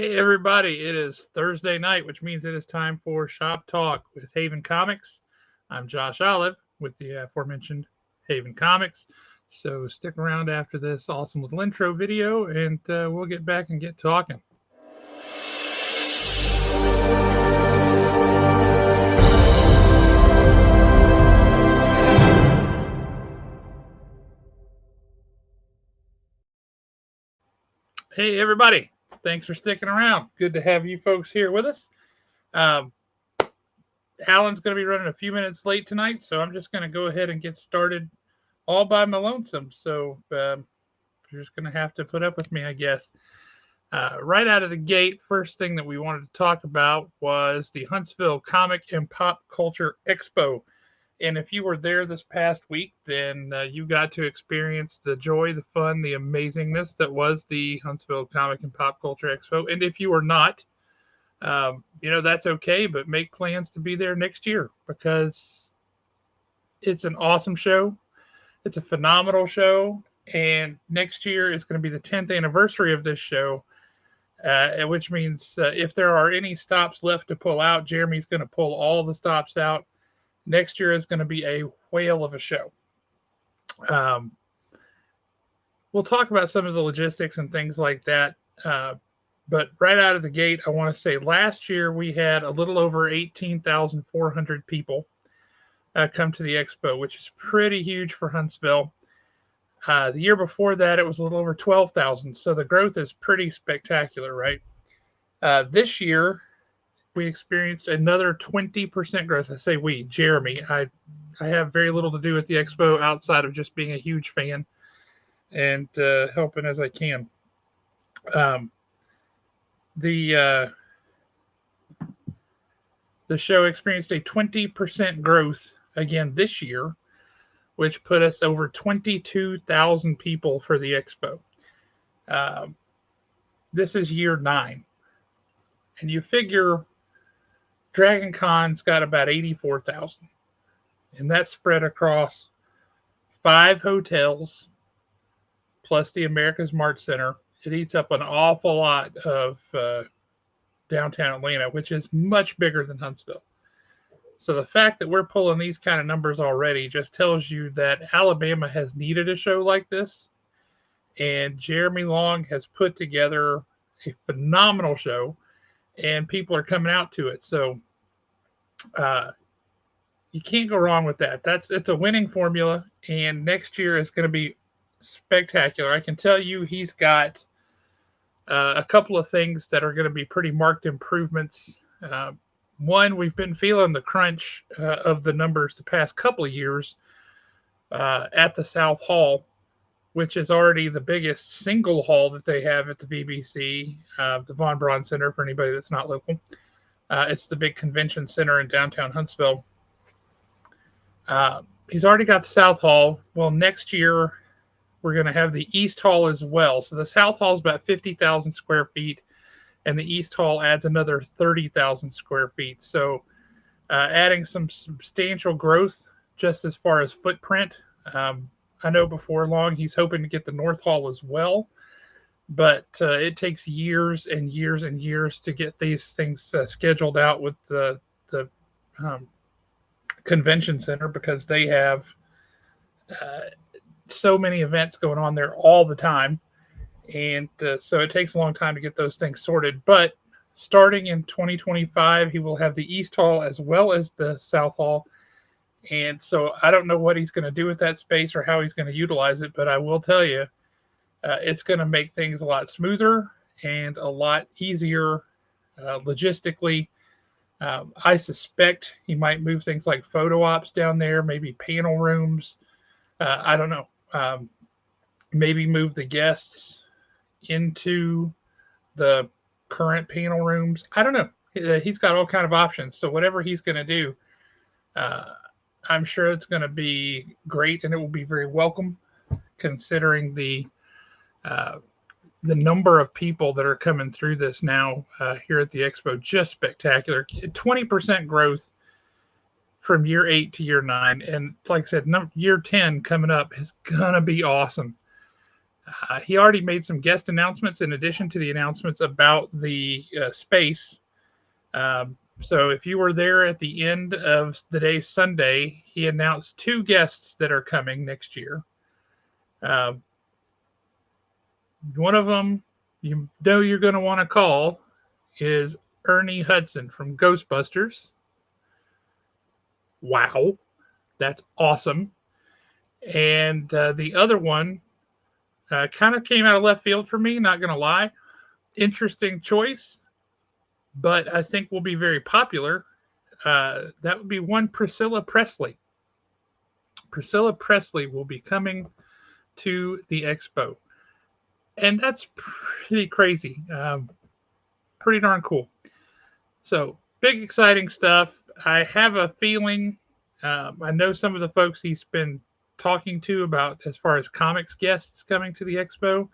Hey everybody, it is Thursday night, which means it is time for Shop Talk with Haven Comics. I'm Josh Olive with the aforementioned Haven Comics. So stick around after this awesome little intro video and we'll get back and get talking. Hey everybody, thanks for sticking around. Good to have you folks here with us. Um, Alan's going to be running a few minutes late tonight, so I'm just going to go ahead and get started all by my lonesome. So you're just going to have to put up with me, I guess. Right out of the gate, first thing that we wanted to talk about was the Huntsville Comic and Pop Culture Expo. And if you were there this past week, then you got to experience the joy, the fun, the amazingness that was the Huntsville Comic and Pop Culture Expo. And if you were not, that's okay, but make plans to be there next year because it's an awesome show. It's a phenomenal show. And next year is going to be the 10th anniversary of this show, which means if there are any stops left to pull out, Jeremy's going to pull all the stops out. Next year is going to be a whale of a show. We'll talk about some of the logistics and things like that. But right out of the gate, I want to say last year we had a little over 18,400 people come to the expo, which is pretty huge for Huntsville. The year before that, it was a little over 12,000. So the growth is pretty spectacular, right? This year, we experienced another 20% growth. I say we, Jeremy. I have very little to do with the expo outside of just being a huge fan and helping as I can. The show experienced a 20% growth again this year, which put us over 22,000 people for the expo. This is year 9. And you figure Dragon Con's got about 84,000. And that's spread across 5 hotels plus the America's Mart Center. It eats up an awful lot of downtown Atlanta, which is much bigger than Huntsville. So the fact that we're pulling these kind of numbers already just tells you that Alabama has needed a show like this. And Jeremy Long has put together a phenomenal show, and people are coming out to it. So you can't go wrong with that. It's a winning formula, and next year is going to be spectacular. I can tell you he's got a couple of things that are going to be pretty marked improvements. One, we've been feeling the crunch of the numbers the past couple of years at the South Hall, which is already the biggest single hall that they have at the BBC, the Von Braun Center, for anybody that's not local. It's the big convention center in downtown Huntsville. He's already got the South Hall. Well, next year, we're going to have the East Hall as well. So the South Hall is about 50,000 square feet, and the East Hall adds another 30,000 square feet. So adding some substantial growth just as far as footprint. I know before long he's hoping to get the North Hall as well, but it takes years and years and years to get these things scheduled out with the convention center because they have so many events going on there all the time. And so it takes a long time to get those things sorted. But starting in 2025, he will have the East Hall as well as the South Hall. And so I don't know what he's going to do with that space or how he's going to utilize it. But I will tell you, it's going to make things a lot smoother and a lot easier logistically. I suspect he might move things like photo ops down there, maybe panel rooms. I don't know. Maybe move the guests into the current panel rooms. I don't know. He's got all kind of options. So whatever he's going to do, I'm sure it's going to be great, and it will be very welcome, considering the number of people that are coming through this now here at the expo. Just spectacular. 20% growth from year 8 to year 9, and like I said, year 10 coming up is gonna be awesome. He already made some guest announcements in addition to the announcements about the space. So if you were there at the end of the day Sunday, he announced 2 guests that are coming next year. Uh, One of them you know you're going to want to call is Ernie Hudson from Ghostbusters. Wow, that's awesome. And the other one kind of came out of left field for me, not going to lie. Interesting choice, but I think will be very popular. That would be one Priscilla Presley. Priscilla Presley will be coming to the expo. And that's pretty crazy. Pretty darn cool. So, big, exciting stuff. I have a feeling, I know some of the folks he's been talking to about as far as comics guests coming to the expo.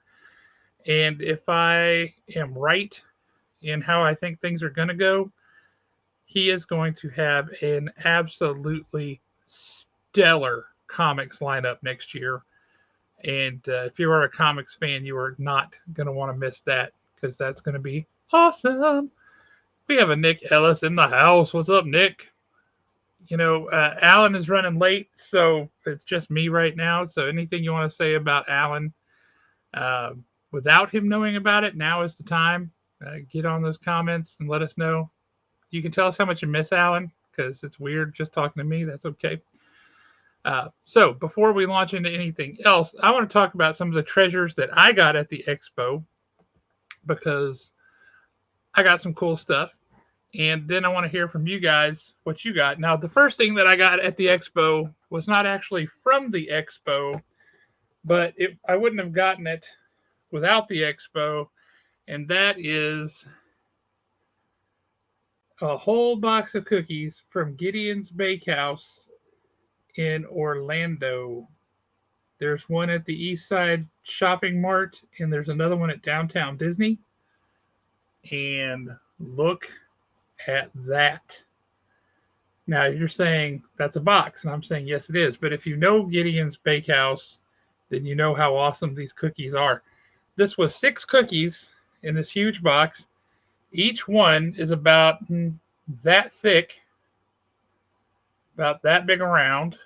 And if I am right in how I think things are going to go, he is going to have an absolutely stellar comics lineup next year. And if you are a comics fan, you are not going to want to miss that because that's going to be awesome. We have a Nick Ellis in the house. What's up, Nick? Alan is running late, so it's just me right now. So anything you want to say about Alan uh, without him knowing about it, now is the time. Get on those comments and let us know. You can tell us how much you miss Alan because it's weird just talking to me. That's okay. So before we launch into anything else, I want to talk about some of the treasures that I got at the expo because I got some cool stuff. And then I want to hear from you guys what you got. Now, the first thing that I got at the expo was not actually from the expo, but I wouldn't have gotten it without the expo. And that is a whole box of cookies from Gideon's Bakehouse in Orlando. There's one at the East Side Shopping Mart, and there's another one at Downtown Disney. And look at that. Now, you're saying that's a box, and I'm saying yes, it is. But if you know Gideon's Bakehouse, then you know how awesome these cookies are. This was 6 cookies in this huge box. Each one is about that thick, about that big around,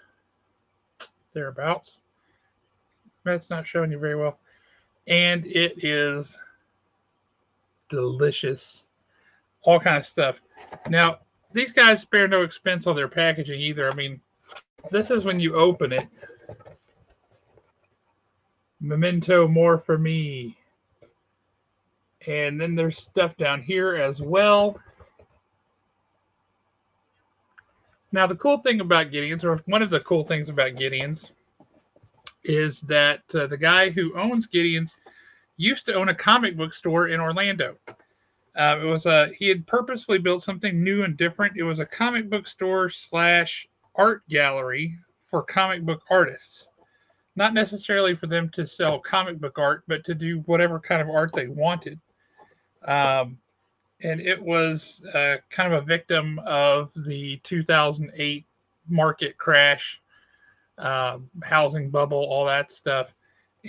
thereabouts. That's not showing you very well. And it is delicious. All kind of stuff. Now, these guys spare no expense on their packaging either. I mean, this is when you open it. Memento more for me. And then there's stuff down here as well. Now, the cool thing about Gideon's, or one of the cool things about Gideon's, is that the guy who owns Gideon's used to own a comic book store in Orlando. He had purposefully built something new and different. It was a comic book store / art gallery for comic book artists. Not necessarily for them to sell comic book art, but to do whatever kind of art they wanted. And it was kind of a victim of the 2008 market crash, housing bubble, all that stuff.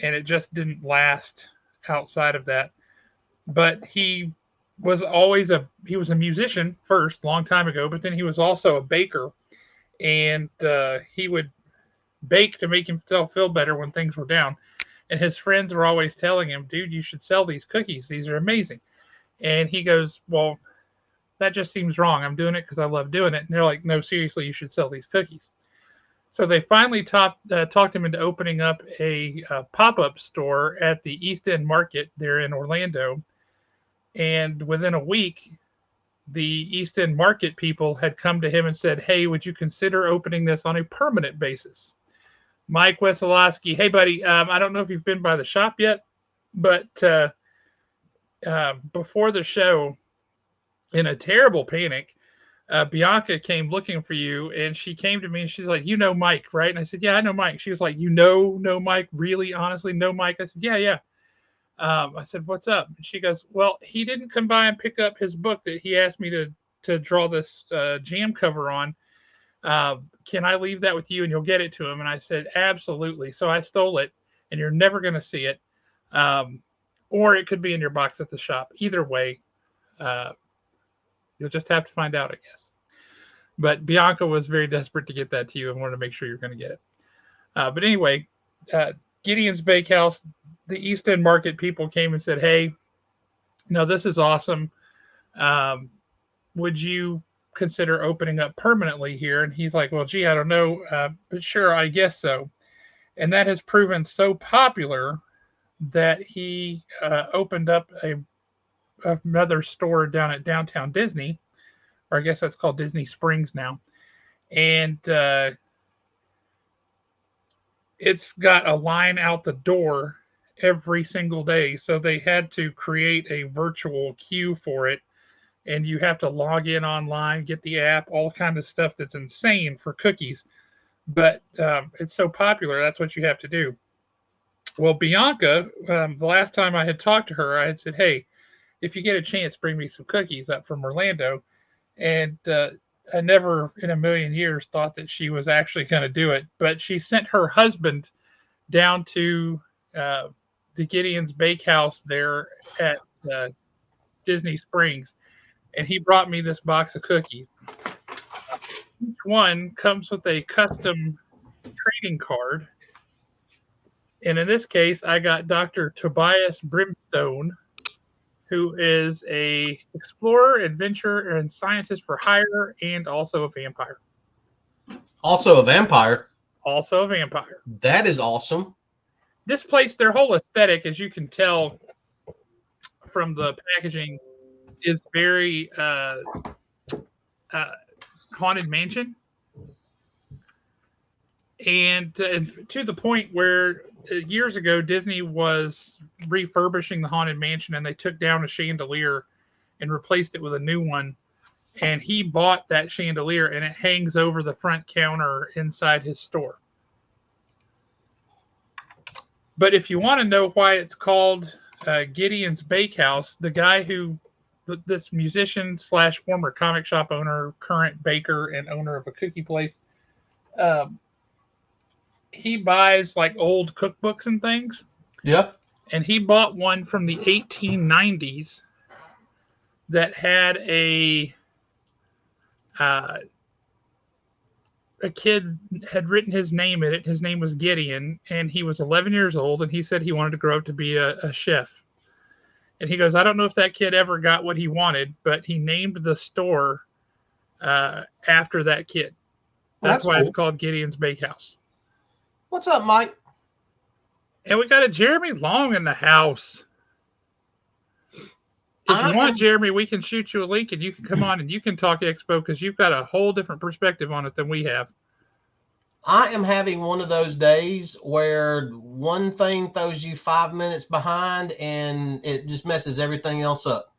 And it just didn't last outside of that. But he was a musician first, long time ago, but then he was also a baker. And he would bake to make himself feel better when things were down. And his friends were always telling him, dude, you should sell these cookies. These are amazing. And he goes, well, that just seems wrong. I'm doing it because I love doing it. And they're like, no, seriously, you should sell these cookies. So they finally talked him into opening up a pop-up store at the East End Market there in Orlando. And within a week, the East End Market people had come to him and said, hey, would you consider opening this on a permanent basis? Mike Wesolowski, hey, buddy, I don't know if you've been by the shop yet, but before the show, in a terrible panic, Bianca came looking for you, and she came to me, and she's like, you know Mike, right? And I said, yeah, I know Mike. She was like, you know Mike? Really, honestly, know Mike? I said, yeah. I said, what's up? And she goes, well, he didn't come by and pick up his book that he asked me to draw this jam cover on. Can I leave that with you and you'll get it to him? And I said, absolutely. So I stole it, and you're never going to see it. Or it could be in your box at the shop. Either way, uh, you'll just have to find out, I guess. But Bianca was very desperate to get that to you and wanted to make sure you're going to get it. But anyway, Gideon's Bakehouse, the East End Market people came and said, "Hey, no, this is awesome. Um, would you consider opening up permanently here?" And he's like, "Well, gee, I don't know, but sure, I guess so." And that has proven so popular that he opened up another store down at downtown Disney, or I guess that's called Disney Springs now. And it's got a line out the door every single day. So they had to create a virtual queue for it. And you have to log in online, get the app, all kind of stuff that's insane for cookies. But it's so popular, that's what you have to do. Well, Bianca, the last time I had talked to her, I had said, "Hey, if you get a chance, bring me some cookies up from Orlando." And I never in a million years thought that she was actually going to do it. But she sent her husband down to the Gideon's Bakehouse there at Disney Springs, and he brought me this box of cookies. Each one comes with a custom trading card. And in this case, I got Dr. Tobias Brimstone, who is a explorer, adventurer, and scientist for hire, and also a vampire. Also a vampire. Also a vampire. That is awesome. This place, their whole aesthetic, as you can tell from the packaging, is very haunted mansion. And to the point where years ago Disney was refurbishing the haunted mansion, and they took down a chandelier and replaced it with a new one. And he bought that chandelier, and it hangs over the front counter inside his store. But if you want to know why it's called Gideon's Bakehouse, the guy who, this musician slash former comic shop owner, current baker, and owner of a cookie place, he buys like old cookbooks and things. Yep. And he bought one from the 1890s that had a kid had written his name in it. His name was Gideon, and he was 11 years old, and he said he wanted to grow up to be a chef. And he goes, "I don't know if that kid ever got what he wanted, but he named the store after that kid. That's why cool. It's called Gideon's Bakehouse." What's up, Mike? And we got a Jeremy Long in the house. If you want, Jeremy, we can shoot you a link and you can come on and you can talk Expo, because you've got a whole different perspective on it than we have. I am having one of those days where one thing throws you 5 minutes behind and it just messes everything else up.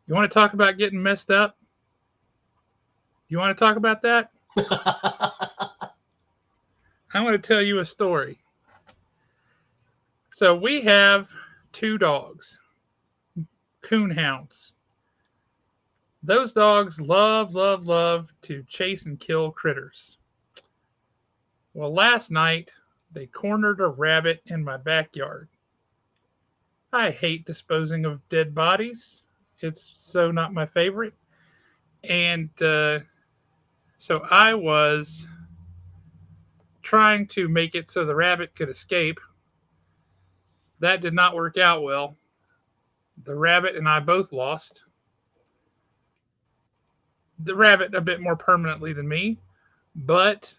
You want to talk about getting messed up? You want to talk about that? I'm going to tell you a story. So we have 2 dogs, coonhounds. Those dogs love to chase and kill critters. Well, last night they cornered a rabbit in my backyard. I hate disposing of dead bodies. It's so not my favorite. And so I was trying to make it so the rabbit could escape. That did not work out well. The rabbit and I both lost. The rabbit a bit more permanently than me, but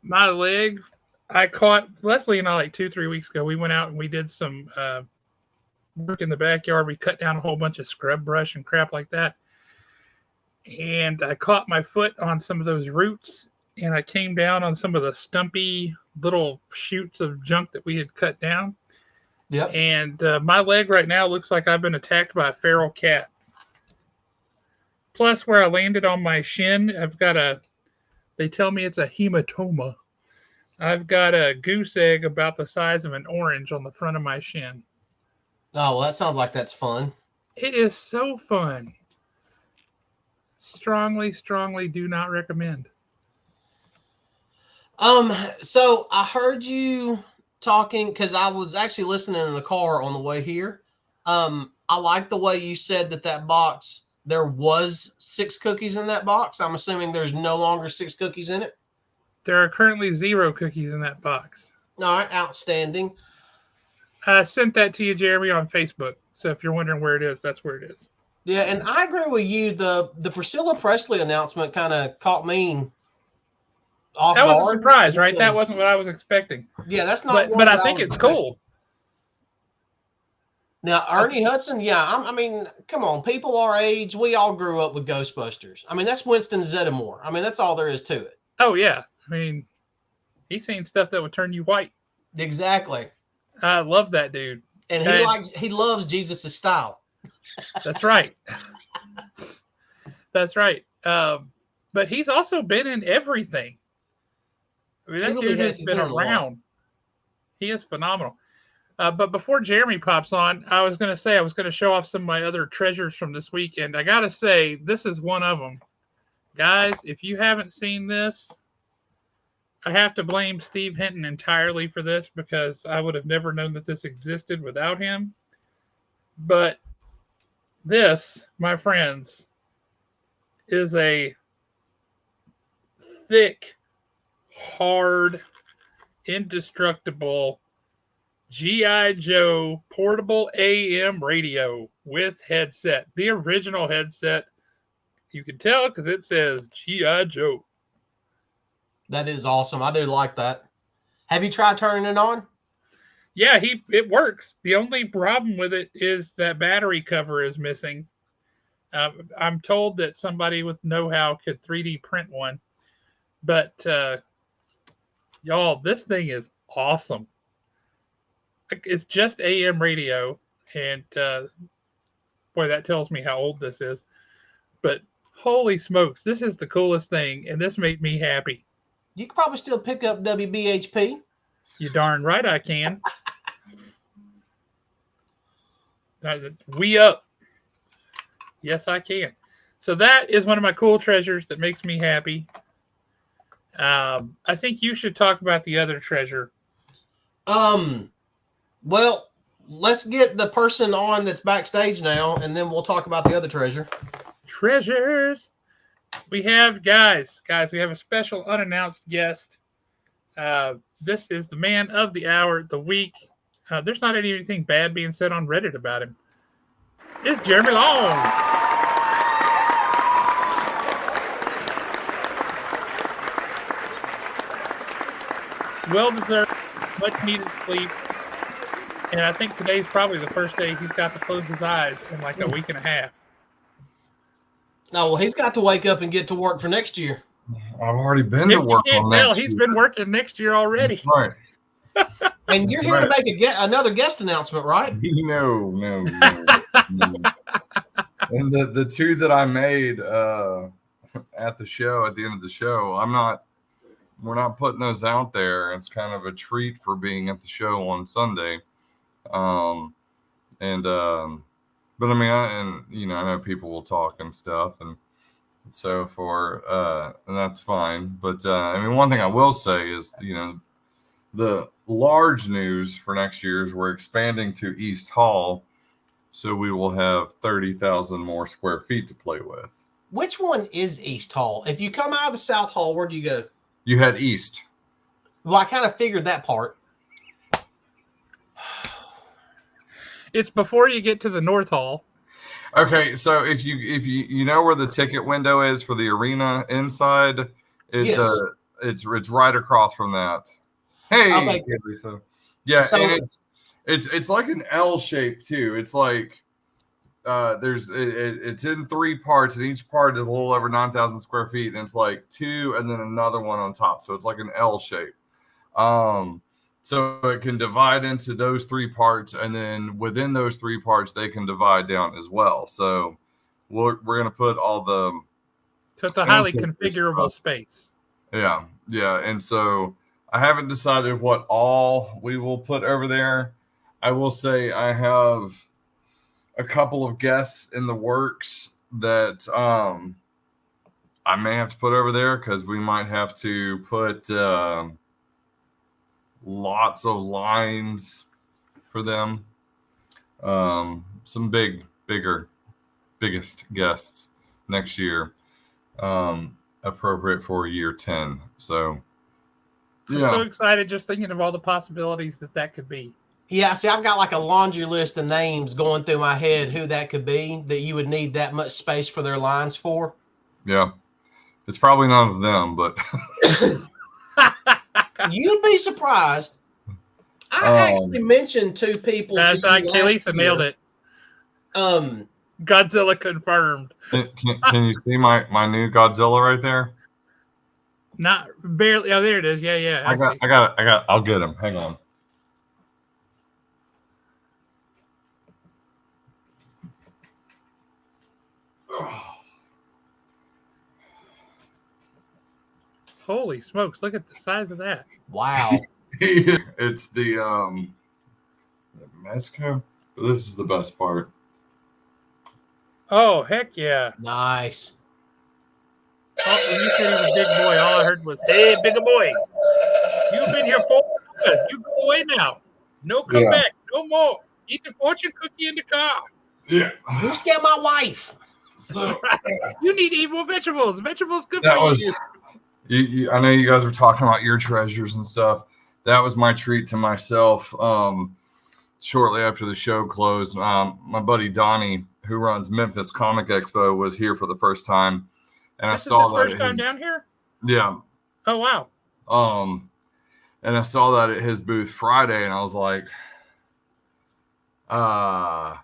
my leg, I caught Leslie and I like 2-3 weeks ago. We went out and we did some work in the backyard. We cut down a whole bunch of scrub brush and crap like that. And I caught my foot on some of those roots, and I came down on some of the stumpy little shoots of junk that we had cut down. Yep. And my leg right now looks like I've been attacked by a feral cat. Plus, where I landed on my shin, I've got they tell me it's a hematoma. I've got a goose egg about the size of an orange on the front of my shin. Oh, well, that sounds like that's fun. It is so fun. Strongly do not recommend. So I heard you talking because I was actually listening in the car on the way here. I like the way you said that box, there was 6 cookies in that box. I'm assuming there's no longer 6 cookies in it. There are currently 0 cookies in that box. All right, outstanding. I sent that to you, Jeremy, on Facebook. So if you're wondering where it is, that's where it is. Yeah, and I agree with you. The Priscilla Presley announcement kind of caught me off That was guard. a surprise, right? That wasn't what I was expecting. Yeah, that's not. But I think it's cool. Now, Ernie Hudson, yeah, I mean, come on, people our age, we all grew up with Ghostbusters. I mean, that's Winston Zeddemore. I mean, that's all there is to it. Oh yeah, I mean, he's seen stuff that would turn you white. Exactly. I love that dude, and he loves Jesus' style. That's right. That's right. But he's also been in everything. I mean, that dude has been around. He is phenomenal. But before Jeremy pops on, I was going to show off some of my other treasures from this weekend. I got to say, this is one of them. Guys, if you haven't seen this, I have to blame Steve Hinton entirely for this because I would have never known that this existed without him. But this, my friends, is a thick, hard, indestructible G.I. Joe portable AM radio with headset. The original headset. You can tell because it says G.I. Joe. That is awesome. I do like that. Have you tried turning it on? Yeah, it works. The only problem with it is that battery cover is missing. I'm told that somebody with know-how could 3D print one. But, y'all, this thing is awesome. It's just AM radio. And, boy, that tells me how old this is. But, holy smokes, this is the coolest thing. And this made me happy. You could probably still pick up WBHP. You darn right I can. We up. Yes, I can. So that is one of my cool treasures that makes me happy. I think you should talk about the other treasure. Well, let's get the person on that's backstage now, and then we'll talk about the other treasure. Treasures. We have guys. We have a special unannounced guest. This is the man of the hour, the week. There's not anything bad being said on Reddit about him. It's Jeremy Long. Well-deserved, much-needed sleep. And I think today's probably the first day he's got to close his eyes in like a week and a half. No, well, he's got to wake up and get to work for next year. I've already been to work on next year. He's been working next year already. That's right. And you're here to make another guest announcement, right? No. And the two that I made at the show, at the end of the show, we're not putting those out there. It's kind of a treat for being at the show on Sunday. But I mean, I know people will talk and stuff and so forth, and that's fine. But I mean, one thing I will say is, the large news for next year is we're expanding to East Hall, so we will have 30,000 more square feet to play with. Which one is East Hall? If you come out of the South Hall, where do you go? You head east. Well, I kind of figured that part. It's before you get to the North Hall. Okay, so if you know where the ticket window is for the arena inside, yes. It's right across from that. Hey, okay. Lisa. Yeah, so, and it's like an L shape too. It's like it's in 3 parts, and each part is a little over 9,000 square feet, and it's like 2 and then another one on top. So it's like an L shape. So it can divide into those 3 parts, and then within those 3 parts, they can divide down as well. So we're going to put all the... So it's a highly configurable space. Yeah. And so I haven't decided what all we will put over there. I will say I have a couple of guests in the works that I may have to put over there because we might have to put lots of lines for them. Some biggest guests next year, appropriate for year 10. So, I'm so excited just thinking of all the possibilities that could be. Yeah, see, I've got like a laundry list of names going through my head who that could be that you would need that much space for their lines for. Yeah. It's probably none of them, but you'd be surprised. I actually mentioned 2 people. That's like Kalisa nailed it. Godzilla confirmed. Can you see my new Godzilla right there? Not barely. Oh, there it is. Yeah. I'll get him. Hang on. Holy smokes, look at the size of that. Wow. It's the Mezco. This is the best part. Oh, heck yeah. Nice. Oh, when you said he was a big boy, all I heard was, "Hey, bigger boy, you've been here for good. You go away now. No come back. No more. Eat the fortune cookie in the car." Yeah. You scared my wife. So you need to eat more vegetables. Vegetables good that for was, you. I know you guys were talking about your treasures and stuff. That was my treat to myself. Shortly after the show closed, my buddy Donnie, who runs Memphis Comic Expo, was here for the first time, and This I saw is his first time down here. Yeah. Oh wow. And I saw that at his booth Friday, and I was like, I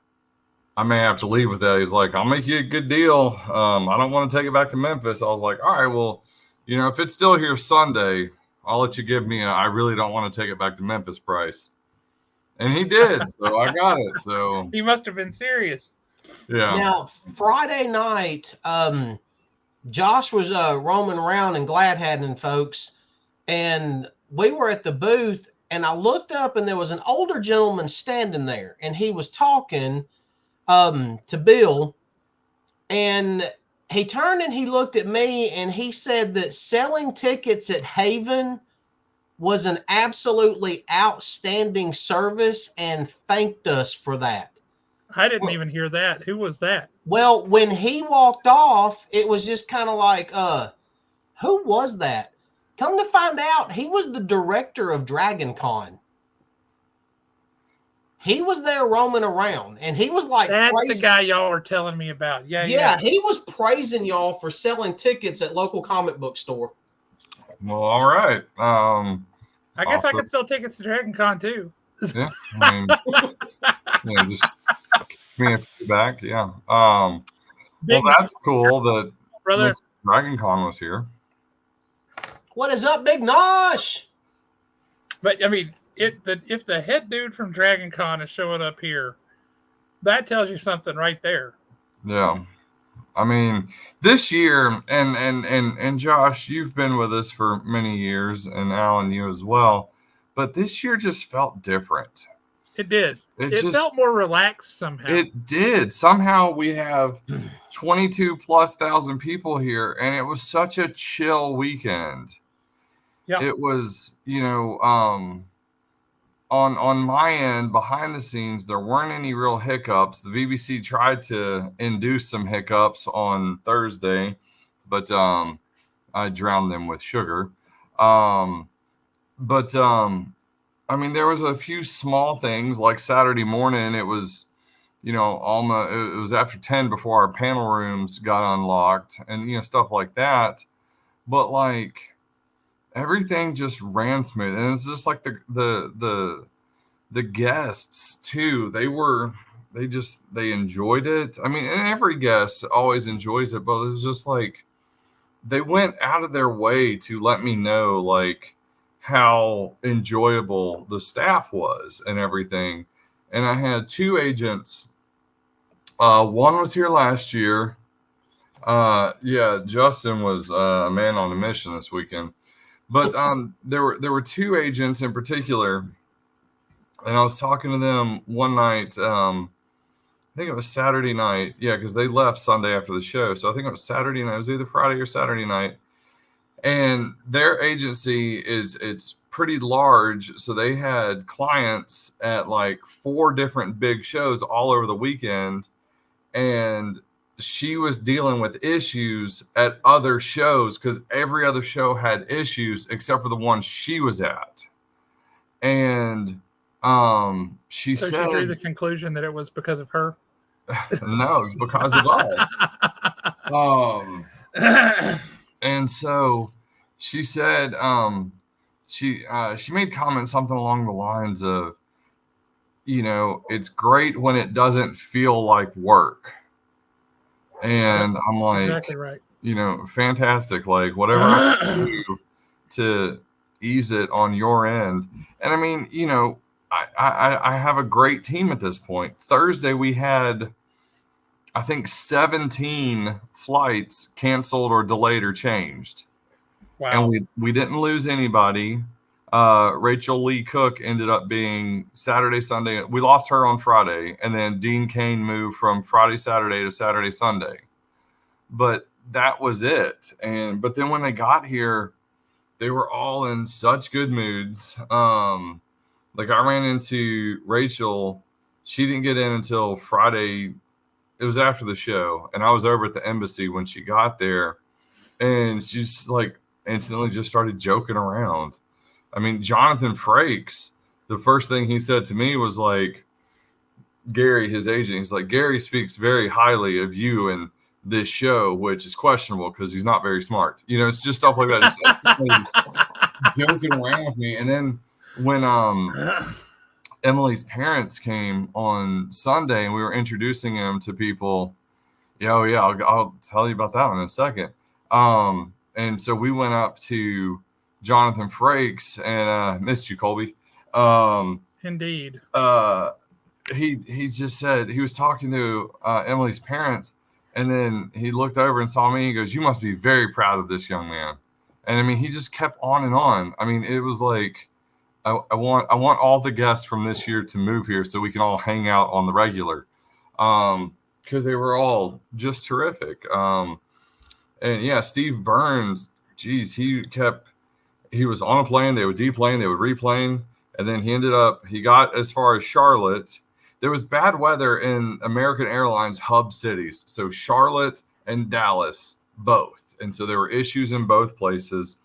may have to leave with that. He's like, "I'll make you a good deal. I don't want to take it back to Memphis." I was like, "All right, well, you know, if it's still here Sunday, I'll let you give me I really don't want to take it back to Memphis price." And he did, so I got it. So he must have been serious. Yeah. Now, Friday night, Josh was roaming around and glad-handing folks, and we were at the booth, and I looked up, and there was an older gentleman standing there, and he was talking to Bill, and he turned and he looked at me, and he said that selling tickets at Haven was an absolutely outstanding service and thanked us for that. I didn't even hear that. Who was that? Well, when he walked off, it was just kind of like, who was that? Come to find out, he was the director of Dragon Con. He was there roaming around, and he was like, "That's the guy y'all were telling me about." Yeah. He was praising y'all for selling tickets at local comic book store. Well, all right. I guess I could sell tickets to Dragon Con too. Yeah, I mean, just give me a feedback. Yeah. Well, that's cool that brother Dragon Con was here. What is up, Big Nosh? But I mean, if the head dude from Dragon Con is showing up here, that tells you something right there. Yeah. I mean, this year, and Josh, you've been with us for many years, and Alan, you as well. But this year just felt different. It did. It felt more relaxed somehow. It did. Somehow we have 22,000+ people here, and it was such a chill weekend. Yeah. It was, you know, on my end, behind the scenes, there weren't any real hiccups. The VBC tried to induce some hiccups on Thursday, but I drowned them with sugar. I mean, there was a few small things like Saturday morning. It was, you know, almost it was after 10 before our panel rooms got unlocked, and you know, stuff like that. But like everything just ran smooth, and it's just like the guests too. They enjoyed it. I mean, and every guest always enjoys it, but it was just like they went out of their way to let me know like how enjoyable the staff was and everything. And I had 2 agents. One was here last year. Justin was a man on a mission this weekend. But there were 2 agents in particular, and I was talking to them one night, think it was Saturday night. Yeah, because they left Sunday after the show. So I think it was Saturday night. It was either Friday or Saturday night. And their agency it's pretty large. So they had clients at like 4 different big shows all over the weekend. And she was dealing with issues at other shows because every other show had issues except for the one she was at. And she So said, she drew the conclusion that it was because of her. no, it's because of us. And so she said, she made comments something along the lines of, it's great when it doesn't feel like work. And I'm like, exactly right. Fantastic. Like whatever I can do to ease it on your end. And I mean, I have a great team at this point. Thursday we had, I think, 17 flights canceled or delayed or changed. Wow. And we didn't lose anybody. Rachel Lee Cook ended up being Saturday, Sunday. We lost her on Friday. And then Dean Kane moved from Friday, Saturday to Saturday, Sunday. But that was it. But then when they got here, they were all in such good moods. Like I ran into Rachel. She didn't get in until Friday. It was after the show. And I was over at the embassy when she got there. And she's like instantly just started joking around. I mean, Jonathan Frakes, the first thing he said to me was like, Gary, his agent, he's like, Gary speaks very highly of you and this show, which is questionable because he's not very smart. It's just stuff like that. Just joking around with me. And then when Emily's parents came on Sunday and we were introducing him to people, I'll tell you about that one in a second. And so we went up to Jonathan Frakes and missed you, Colby. Indeed. He just said he was talking to Emily's parents, and then he looked over and saw me. He goes, "You must be very proud of this young man." And I mean, he just kept on and on. I mean, it was like I want all the guests from this year to move here so we can all hang out on the regular, because they were all just terrific. And yeah, Steve Burns, geez, he was on a plane, they would deplane, they would replane, and then he got as far as Charlotte. There was bad weather in American Airlines hub cities, so Charlotte and Dallas both, and so there were issues in both places.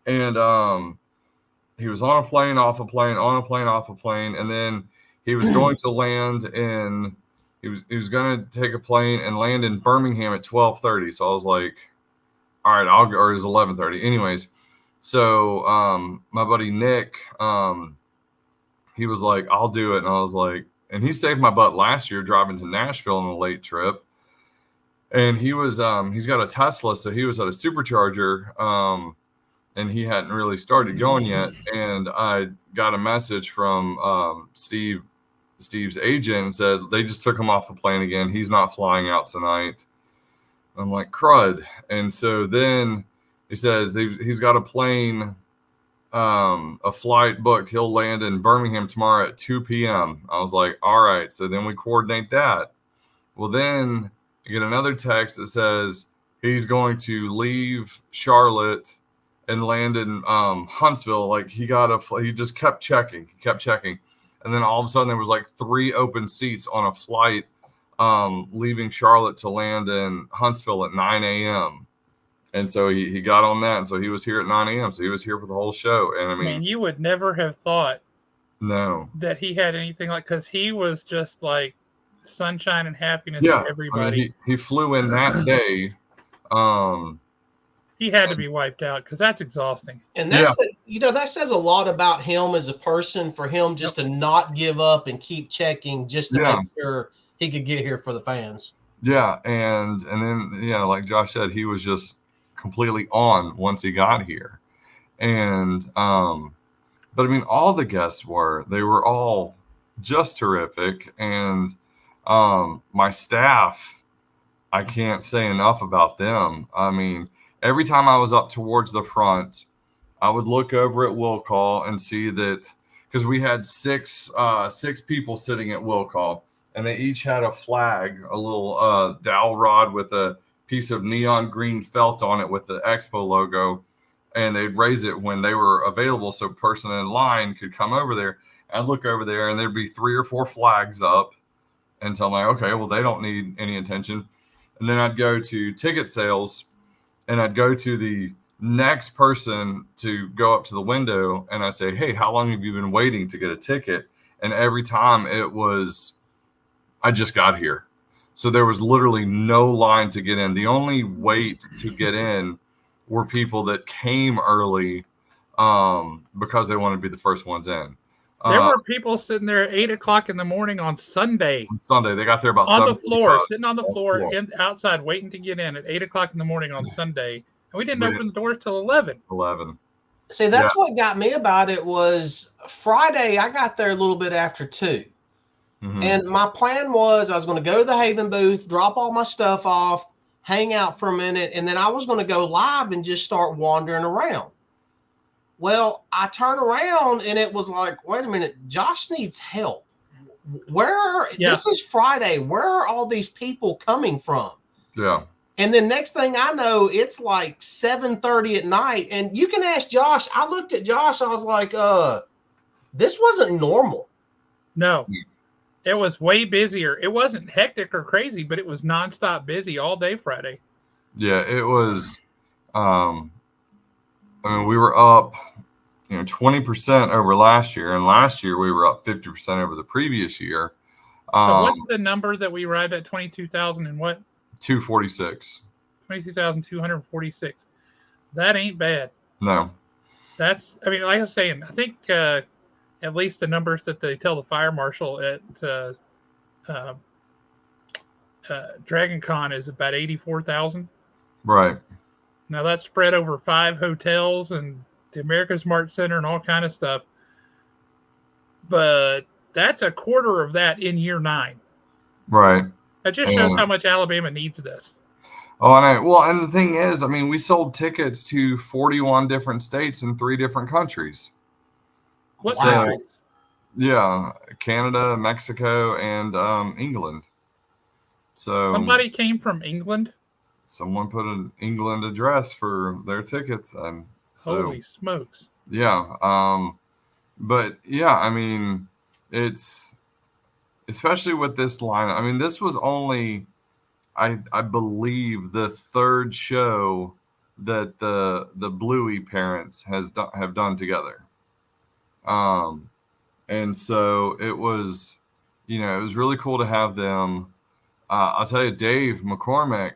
And he was on a plane, off a plane, on a plane, off a plane, and then he was going to land in. He was going to take a plane and land in Birmingham at 12:30. So I was like, all right, I'll go. Or it was 11:30. Anyways, so my buddy Nick, he was like, I'll do it. And I was like, and he saved my butt last year driving to Nashville on a late trip. And he was, he's got a Tesla, so he was at a supercharger, and he hadn't really started going yet. And I got a message from Steve's agent and said they just took him off the plane again. He's not flying out tonight. I'm like, crud. And so then he says he's got a plane, a flight booked. He'll land in Birmingham tomorrow at 2 p.m. I was like, all right. So then we coordinate that. Well, then I get another text that says he's going to leave Charlotte and land in Huntsville. Like he just kept checking. And then all of a sudden there was like 3 open seats on a flight leaving Charlotte to land in Huntsville at 9 a.m. And so he got on that. And so he was here at 9 a.m. So he was here for the whole show. And I mean, you would never have thought that he had anything like, because he was just like sunshine and happiness to everybody. I mean, he flew in that day. He had to be wiped out because that's exhausting. And that's that says a lot about him as a person, for him just to not give up and keep checking just to make sure he could get here for the fans. Yeah, and then like Josh said, he was just completely on once he got here. And but I mean, all the guests they were all just terrific. And my staff, I can't say enough about them. I mean, every time I was up towards the front, I would look over at will call and see that, because we had six people sitting at will call, and they each had a flag, a little dowel rod with a piece of neon green felt on it with the Expo logo, and they'd raise it when they were available so a person in line could come over there. I'd look over there and there'd be 3 or 4 flags up, and so I'm like, okay, well, they don't need any attention. And then I'd go to ticket sales, and I'd go to the next person to go up to the window, and I'd say, hey, how long have you been waiting to get a ticket? And every time it was, I just got here. So there was literally no line to get in. The only wait to get in were people that came early because they wanted to be the first ones in. There were people sitting there at 8 o'clock in the morning on Sunday. On Sunday, they got there about on the floor, sitting on the floor and outside waiting to get in at 8 o'clock in the morning on Sunday. And we didn't open the doors till 11. See, that's what got me about it was Friday, I got there a little bit after 2. Mm-hmm. And my plan was I was going to go to the Haven booth, drop all my stuff off, hang out for a minute, and then I was going to go live and just start wandering around. Well, I turn around and it was like, wait a minute, Josh needs help. This is Friday. Where are all these people coming from? Yeah. And then next thing I know, it's like 7:30 at night. And you can ask Josh. I looked at Josh. I was like, this wasn't normal. No, it was way busier. It wasn't hectic or crazy, but it was nonstop busy all day Friday. Yeah, it was. I mean, we were up, 20% over last year, and last year we were up 50% over the previous year. So what's the number that we arrived at? 22,000 and what? 246. 22,246. That ain't bad. No. That's, I mean, like I was saying, I think at least the numbers that they tell the fire marshal at Dragon Con is about 84,000. Right. Now that's spread over 5 hotels and the America's Mart Center and all kind of stuff. But that's a quarter of that in year 9. Right. That just shows how much Alabama needs this. Oh, and the thing is, I mean, we sold tickets to 41 different states in 3 different countries. What countries? Yeah, Canada, Mexico, and England. So somebody came from England. Someone put an England address for their tickets, and so, holy smokes! Yeah, but yeah, I mean, it's especially with this lineup. I mean, this was only, I believe, the 3rd show that the Bluey parents have done together. And so it was, it was really cool to have them. I'll tell you, Dave McCormick.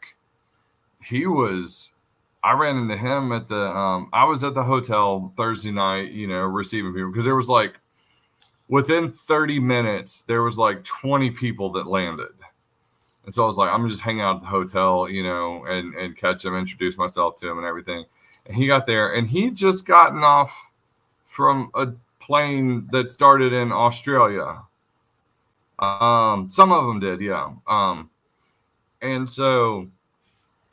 I ran into him at the, I was at the hotel Thursday night, receiving people, because there was like, within 30 minutes, there was like 20 people that landed. And so I was like, I'm gonna just hang out at the hotel, and catch him, introduce myself to him and everything. And he got there and he'd just gotten off from a plane that started in Australia. Some of them did. Yeah. And so,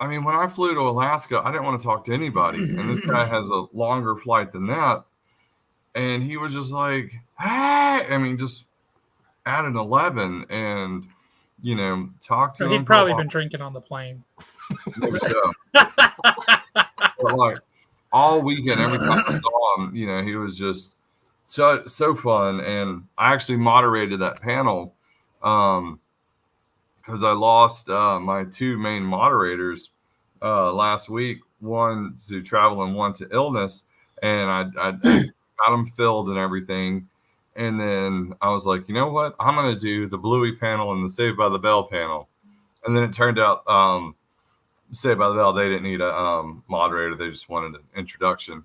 I mean, when I flew to Alaska, I didn't want to talk to anybody. And this guy has a longer flight than that. And he was just like, hey, I mean, just at an 11 and, talk to him. He'd probably been drinking on the plane. Maybe so. But like all weekend, every time I saw him, he was just so fun. And I actually moderated that panel because I lost my 2 main moderators last week, one to travel and one to illness. And I got them filled and everything. And then I was like, you know what? I'm going to do the Bluey panel and the Saved by the Bell panel. And then it turned out Saved by the Bell, they didn't need a moderator. They just wanted an introduction.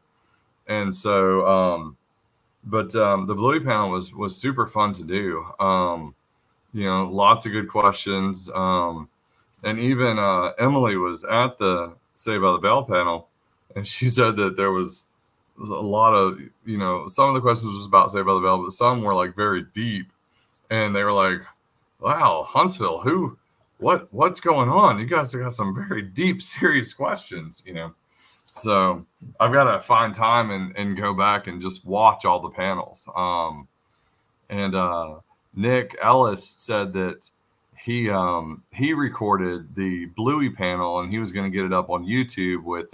And so, the Bluey panel was super fun to do. Lots of good questions. And even Emily was at the Saved by the Bell panel, and she said that there was a lot of, some of the questions was about Saved by the Bell, but some were like very deep. And they were like, wow, Huntsville, what's going on? You guys got some very deep, serious questions, So I've got to find time and go back and just watch all the panels. Nick Ellis said that he recorded the Bluey panel and he was going to get it up on YouTube with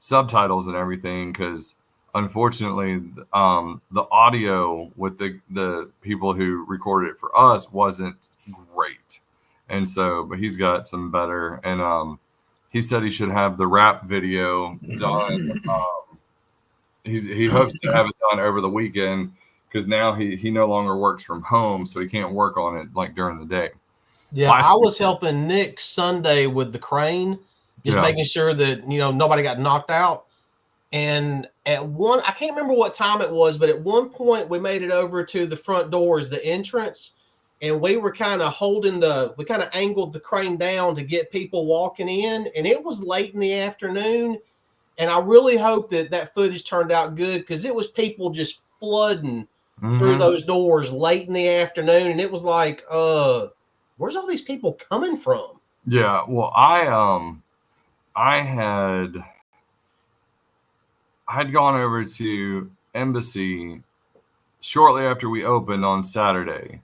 subtitles and everything, because unfortunately the audio with the people who recorded it for us wasn't great. And so, but he's got some better, and he said he should have the rap video done. He hopes to have it done over the weekend, because now he no longer works from home, so he can't work on it like during the day. Yeah, I was helping Nick Sunday with the crane, just making sure that nobody got knocked out. And at I can't remember what time it was, but at one point we made it over to the front doors, the entrance, and we were kind of we kind of angled the crane down to get people walking in, and it was late in the afternoon. And I really hope that footage turned out good, because it was people just flooding through those doors late in the afternoon. And it was like, where's all these people coming from? Yeah. Well, I had gone over to Embassy shortly after we opened on Saturday.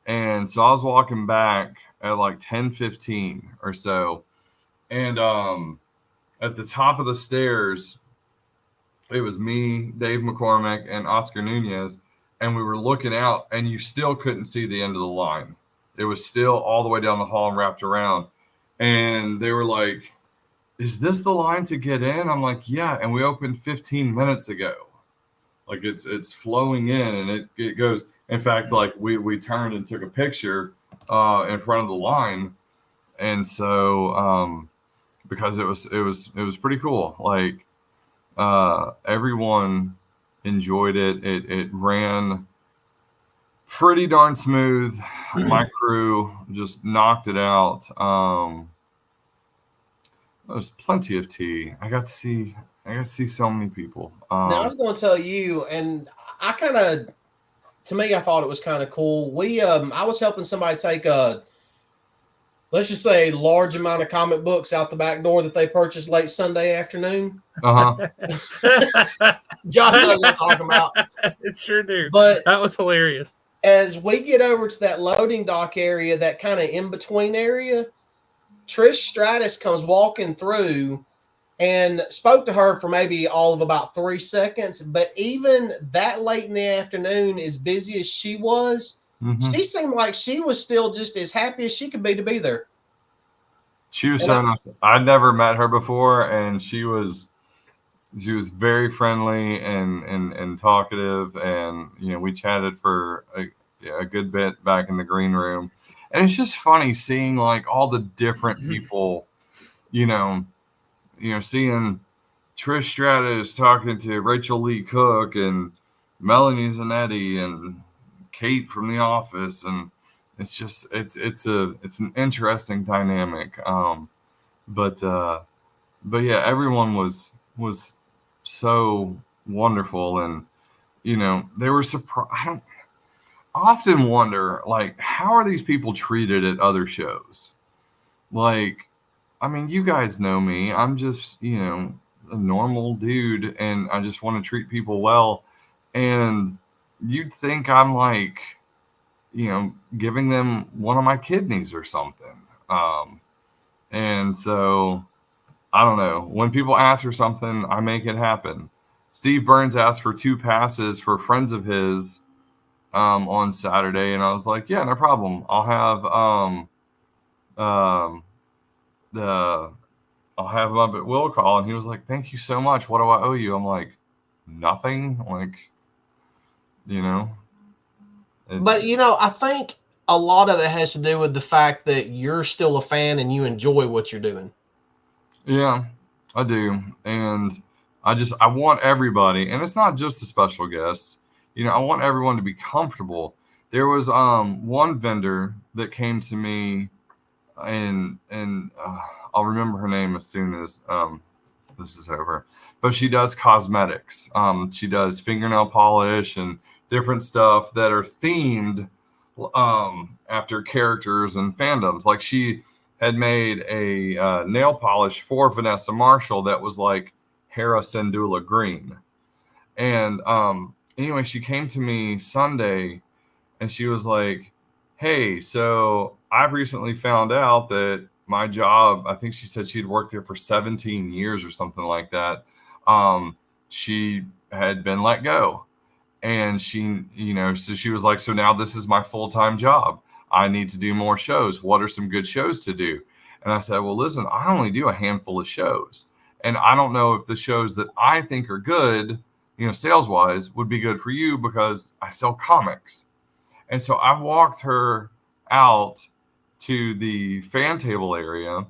And so I was walking back at like 10:15 or so. And at the top of the stairs, it was me, Dave McCormick, and Oscar Nunez. And we were looking out, and you still couldn't see the end of the line. It was still all the way down the hall and wrapped around. And they were like, "Is this the line to get in?" I'm like, "Yeah." And we opened 15 minutes ago. Like it's flowing in, and it goes. In fact, like we turned and took a picture in front of the line. And so because it was pretty cool. Like everyone enjoyed it. It ran pretty darn smooth. My crew just knocked it out. There's plenty of tea. I got to see so many people. Now I was going to tell you, and to me, I thought it was kind of cool. I was helping somebody take let's just say, large amount of comic books out the back door that they purchased late Sunday afternoon. Uh-huh. Josh knows what I'm talking about. It sure do. But that was hilarious. As we get over to that loading dock area, that kind of in-between area, Trish Stratus comes walking through and spoke to her for maybe all of about 3 seconds. But even that late in the afternoon, as busy as she was, she seemed like she was still just as happy as she could be to be there. She was so nice. I'd never met her before, and she was very friendly and talkative, and we chatted for a good bit back in the green room. And it's just funny seeing like all the different people, seeing Trish Stratus talking to Rachel Lee Cook and Melanie Zanetti and Kate from The Office, and it's just it's an interesting dynamic. But yeah, everyone was so wonderful, and they were surprised. I often wonder, like, how are these people treated at other shows? Like, I mean, you guys know me. I'm just a normal dude, and I just want to treat people well. And you'd think I'm like, giving them one of my kidneys or something. And so I don't know. When people ask for something, I make it happen. Steve Burns asked for 2 passes for friends of his on Saturday, and I was like, yeah, no problem. I'll have him up at Will Call. And he was like, thank you so much. What do I owe you? I'm like, nothing. Like, But I think a lot of it has to do with the fact that you're still a fan and you enjoy what you're doing. Yeah, I do. And I want everybody, and it's not just the special guests, I want everyone to be comfortable. There was one vendor that came to me, and I'll remember her name as soon as this is over. But she does cosmetics. She does fingernail polish and different stuff that are themed after characters and fandoms. Like she had made a nail polish for Vanessa Marshall that was like Hera Syndulla green. And anyway, she came to me Sunday, and she was like, hey, so I've recently found out that my job, I think she said she'd worked there for 17 years or something like that. She had been let go. And she, so she was like, so now this is my full-time job. I need to do more shows. What are some good shows to do? And I said, well, listen, I only do a handful of shows. And I don't know if the shows that I think are good, sales wise, would be good for you because I sell comics. And so I walked her out to the fan table area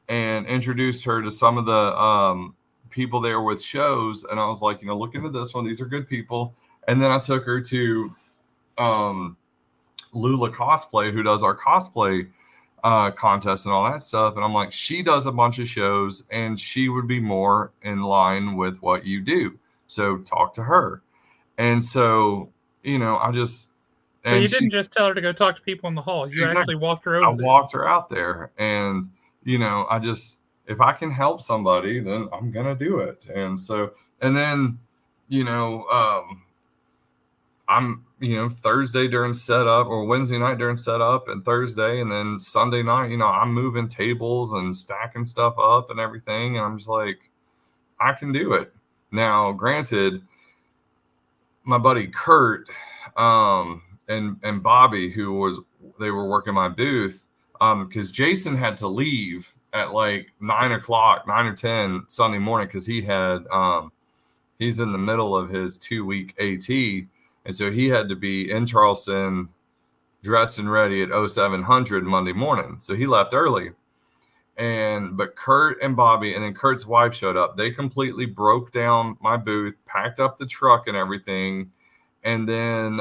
and introduced her to some of the people there with shows. And I was like, look into this one. These are good people. And then I took her to Lula Cosplay, who does our cosplay contest and all that stuff. And I'm like, she does a bunch of shows and she would be more in line with what you do. So talk to her. And so, I just... But you didn't just tell her to go talk to people in the hall. You actually walked her over. I walked her out there, and I just, if I can help somebody, then I'm gonna do it. And so, and then, I'm, Thursday during setup, or Wednesday night during setup, and Thursday, and then Sunday night, I'm moving tables and stacking stuff up and everything, and I'm just like, I can do it. Now, granted, my buddy Kurt, and Bobby, they were working my booth, because Jason had to leave at like 9 or 10 Sunday morning because he's in the middle of his 2-week AT, and so he had to be in Charleston, dressed and ready at 0700 Monday morning. So he left early, but Kurt and Bobby, and then Kurt's wife showed up. They completely broke down my booth, packed up the truck and everything, and then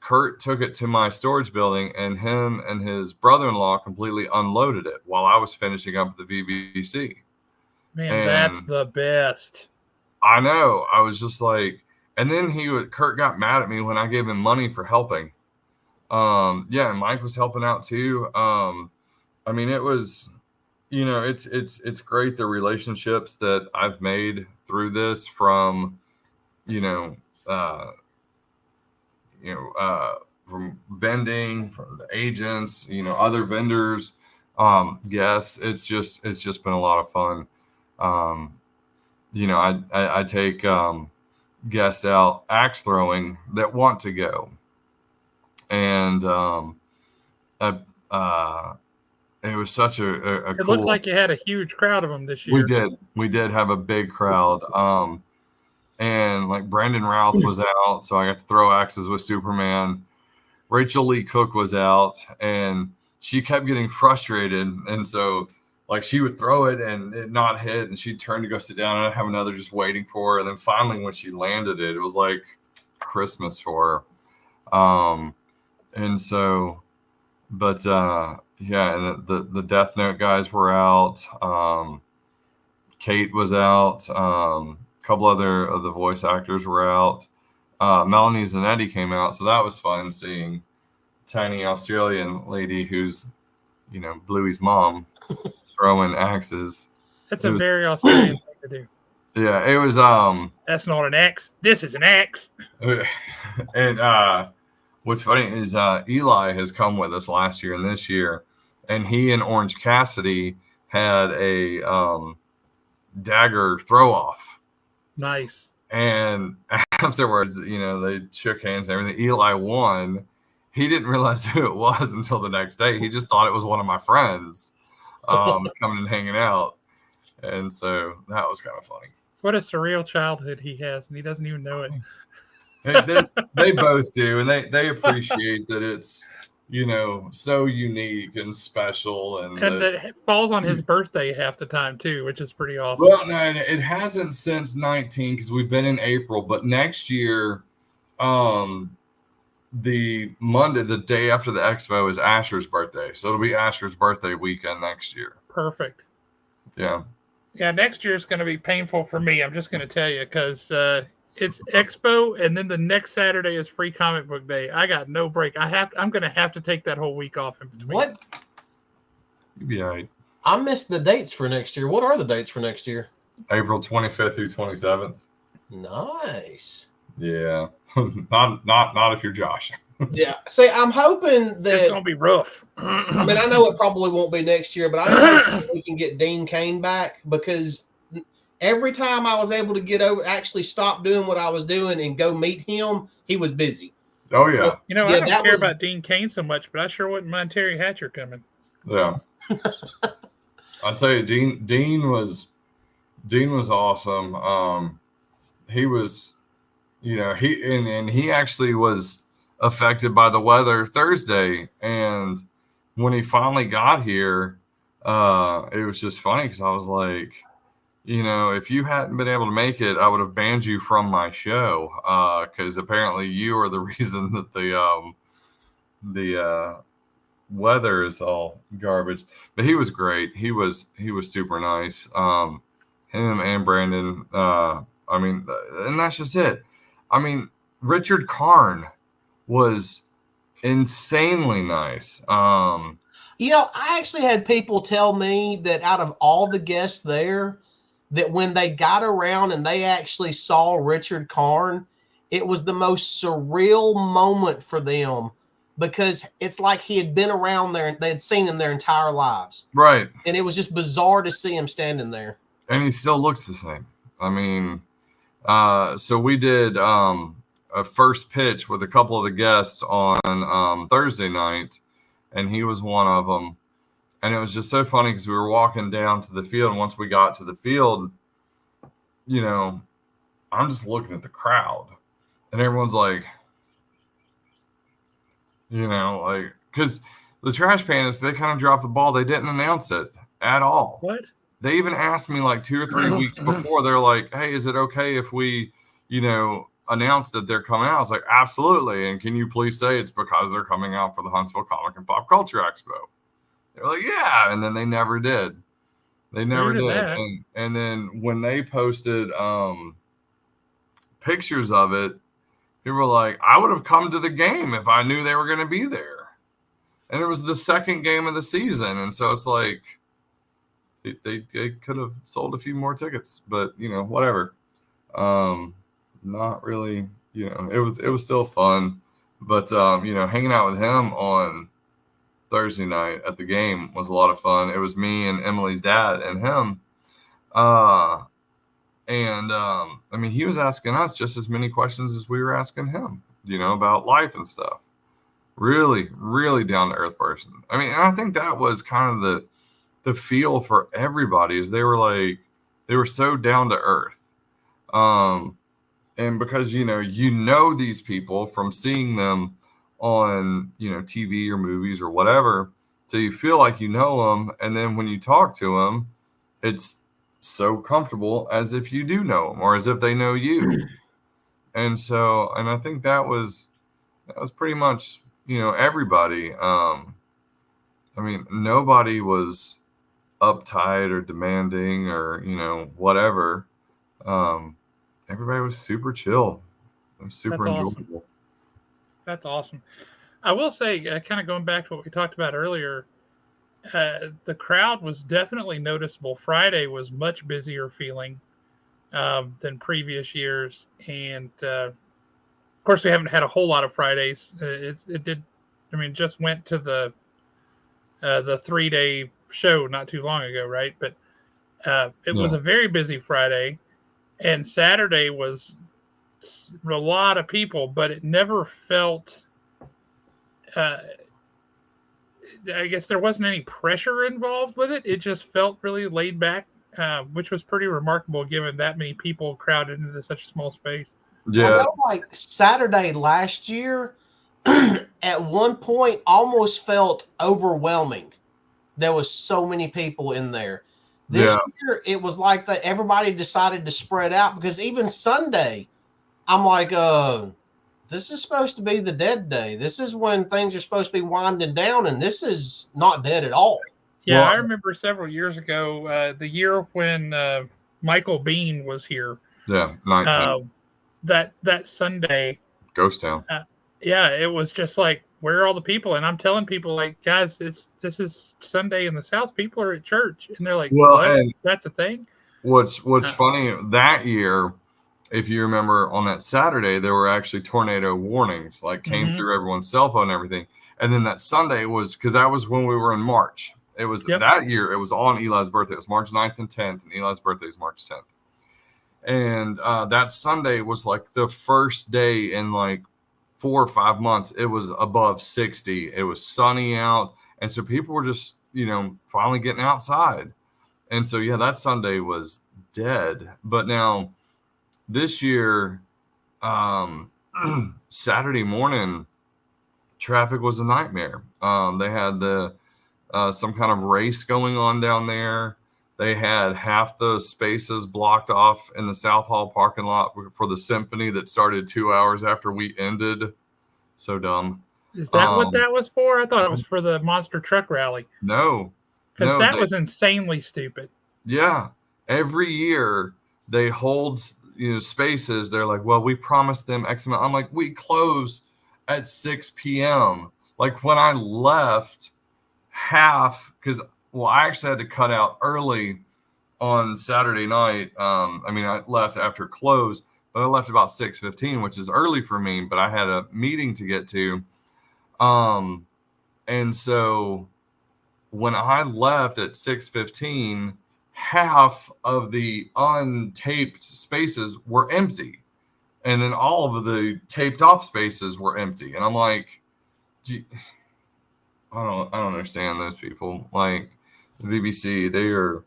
Kurt took it to my storage building, and him and his brother-in-law completely unloaded it while I was finishing up the VBC. Man, that's the best. I know. I was just like, and then Kurt got mad at me when I gave him money for helping. Yeah, and Mike was helping out too. I mean, it was, it's great, the relationships that I've made through this, from, from vending, from the agents, other vendors, guests. It's just been a lot of fun. I take guests out axe throwing that want to go, and it was such a it cool... looked like you had a huge crowd of them this year. We did have a big crowd. And like Brandon Routh was out, so I got to throw axes with Superman. Rachel Lee Cook was out, and she kept getting frustrated, and so like she would throw it and it not hit, and she'd turn to go sit down, and I'd have another just waiting for her. And then finally, when she landed it, it was like Christmas for her. And so, but yeah, and the Death Note guys were out. Kate was out. A couple other of the voice actors were out. Melanie Zanetti came out, so that was fun, seeing tiny Australian lady who's, Bluey's mom, throwing axes. That's very Australian thing to do. Yeah, it was. That's not an axe. This is an axe. And what's funny is Eli has come with us last year and this year, and he and Orange Cassidy had a dagger throw off. Nice. And afterwards, they shook hands and everything. Eli won. He didn't realize who it was until the next day. He just thought it was one of my friends coming and hanging out. And so that was kind of funny. What a surreal childhood he has, and he doesn't even know it. They both do, and they appreciate that it's, so unique and special, and that it falls on his birthday half the time too, which is pretty awesome. Well, no, it hasn't since 19, because we've been in April, but next year, the Monday, the day after the Expo, is Asher's birthday, so it'll be Asher's birthday weekend next year. Perfect. Yeah. Yeah, next year is going to be painful for me. I'm just going to tell you, because it's Expo, and then the next Saturday is Free Comic Book Day. I got no break. I'm going to have to take that whole week off in between. What? You'll be all right. I missed the dates for next year. What are the dates for next year? April 25th through 27th. Nice. Yeah. Not if you're Josh. Yeah. See, I'm hoping It's that. gonna be rough. I mean, I know it probably won't be next year, but I'm hoping we can get Dean Kane back, because every time I was able to get over, actually stop doing what I was doing and go meet him, he was busy. Oh yeah, So, You know, I yeah, don't that care was. about Dean Kane so much, but I sure wouldn't mind Terry Hatcher coming. yeah. I tell you, Dean was awesome. He was, he actually was affected by the weather Thursday, and when he finally got here, it was just funny because I was like, if you hadn't been able to make it, I would have banned you from my show, because apparently you are the reason that the weather is all garbage. But he was great. He was super nice. Him and Brandon. I mean, and that's just it. I mean, Richard Karn was insanely nice. I actually had people tell me that out of all the guests there, that when they got around and they actually saw Richard Karn, it was the most surreal moment for them, because it's like he had been around there and they had seen him their entire lives. Right. And it was just bizarre to see him standing there. And he still looks the same. I mean, so we did a first pitch with a couple of the guests on Thursday night, and he was one of them. And it was just so funny because we were walking down to the field, and once we got to the field, I'm just looking at the crowd, and everyone's like, because the Trash Pandas, they kind of dropped the ball. They didn't announce it at all. What? They even asked me like 2 or 3 weeks before. They're like, "Hey, is it okay if we, announce that they're coming out?" I was like, "Absolutely." And can you please say it's because they're coming out for the Huntsville Comic and Pop Culture Expo? They're like, "Yeah," and then they never did. They never did. And then when they posted pictures of it, people were like, "I would have come to the game if I knew they were going to be there." And it was the second game of the season, and so it's like, they could have sold a few more tickets, but whatever. Not really. It was still fun, but hanging out with him on Thursday night at the game was a lot of fun. It was me and Emily's dad and him, I mean, he was asking us just as many questions as we were asking him, about life and stuff. Really, really down to earth person. I mean, and I think that was kind of the feel for everybody, is they were so down to earth. And because, these people from seeing them on, TV or movies or whatever, so you feel like you know them. And then when you talk to them, it's so comfortable as if you do know them or as if they know you. And I think that was pretty much, everybody. I mean, nobody was uptight or demanding or whatever. Everybody was super chill. It was super enjoyable. Awesome. That's awesome. I will say, kind of going back to what we talked about earlier, the crowd was definitely noticeable. Friday was much busier feeling than previous years, and of course we haven't had a whole lot of Fridays. It did. I mean, just went to the 3-day show not too long ago, right? But it was a very busy Friday, and Saturday was a lot of people, but it never felt. I guess there wasn't any pressure involved with it. It just felt really laid back, which was pretty remarkable given that many people crowded into such a small space. Yeah. I know, like Saturday last year, at one point almost felt overwhelming. There was so many people in there. This year, it was like that everybody decided to spread out, because even Sunday, I'm like, this is supposed to be the dead day. This is when things are supposed to be winding down, and this is not dead at all. Yeah, well, I remember several years ago, the year when Michael Bean was here. Yeah, 19. That Sunday. Ghost Town. Yeah, it was just like, where are all the people? And I'm telling people, like, guys, this is Sunday in the South. People are at church, and they're like, well, what? That's a thing. What's funny that year if you remember on that Saturday, there were actually tornado warnings, like came through everyone's cell phone and everything. And then that Sunday was, because that was when we were in March. It was that year, it was on Eli's birthday. It was March 9th and 10th, and Eli's birthday is March 10th. And that Sunday was like the first day in like 4 or 5 months. It was above 60. It was sunny out. And so people were just, finally getting outside. And so, yeah, that Sunday was dead. But now this year, Saturday morning, traffic was a nightmare. They had some kind of race going on down there. They had half the spaces blocked off in the South Hall parking lot for the symphony that started 2 hours after we ended. So dumb. Is that what that was for? I thought it was for the monster truck rally. No. Because that was insanely stupid. Yeah. Every year they hold spaces. They're like, well, we promised them X amount. I'm like, we close at 6 p.m. Like when I left, I actually had to cut out early on Saturday night. I left after close, but I left about 6:15, which is early for me, but I had a meeting to get to. And so when I left at 6:15, half of the untaped spaces were empty. And then all of the taped off spaces were empty. And I'm like, I don't understand those people. Like the BBC, they are,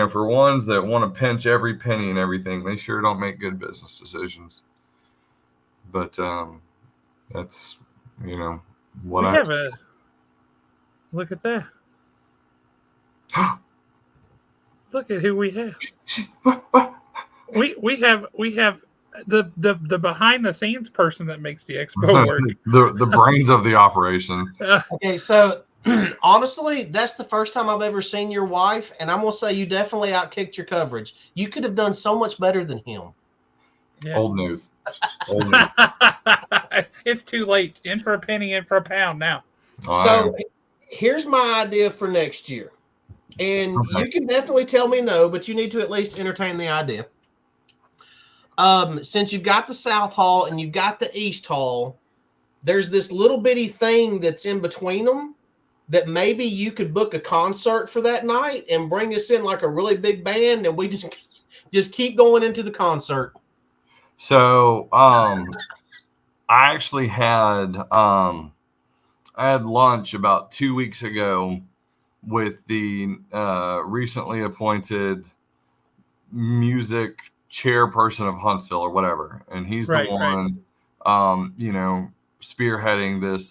for ones that want to pinch every penny and everything, they sure don't make good business decisions. But that's, what I have a look at that. Look at who we have. We have the behind the scenes person that makes the expo work. the brains of the operation. Okay, so honestly, that's the first time I've ever seen your wife, and I'm gonna say you definitely outkicked your coverage. You could have done so much better than him. Yeah. Old news. Old news. It's too late. In for a penny, in for a pound now. So here's my idea for next year. And you can definitely tell me no, but you need to at least entertain the idea. Since you've got the South Hall and you've got the East Hall, there's this little bitty thing that's in between them that maybe you could book a concert for that night and bring us in like a really big band, and we just keep going into the concert. So I actually had lunch about 2 weeks ago with the recently appointed music chairperson of Huntsville or whatever, and he's the one spearheading this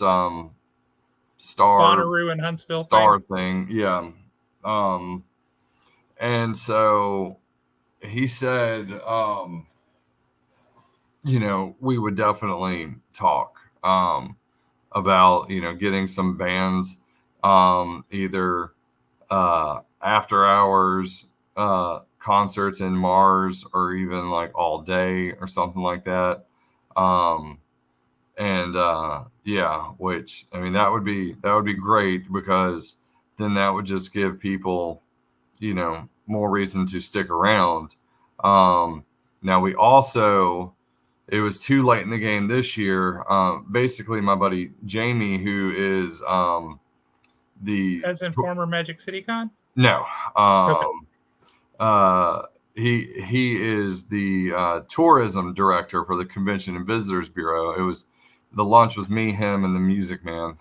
Bonnaroo in Huntsville thing. Yeah. And so he said we would definitely talk about getting some bands either after hours concerts in Mars, or even like all day or something like that. Which that would be great, because then that would just give people more reason to stick around. Now we also, it was too late in the game this year. Basically my buddy Jamie, who is as in former Magic City Con? No. Okay. He is the tourism director for the Convention and Visitors Bureau. The lunch was me, him, and the Music Man.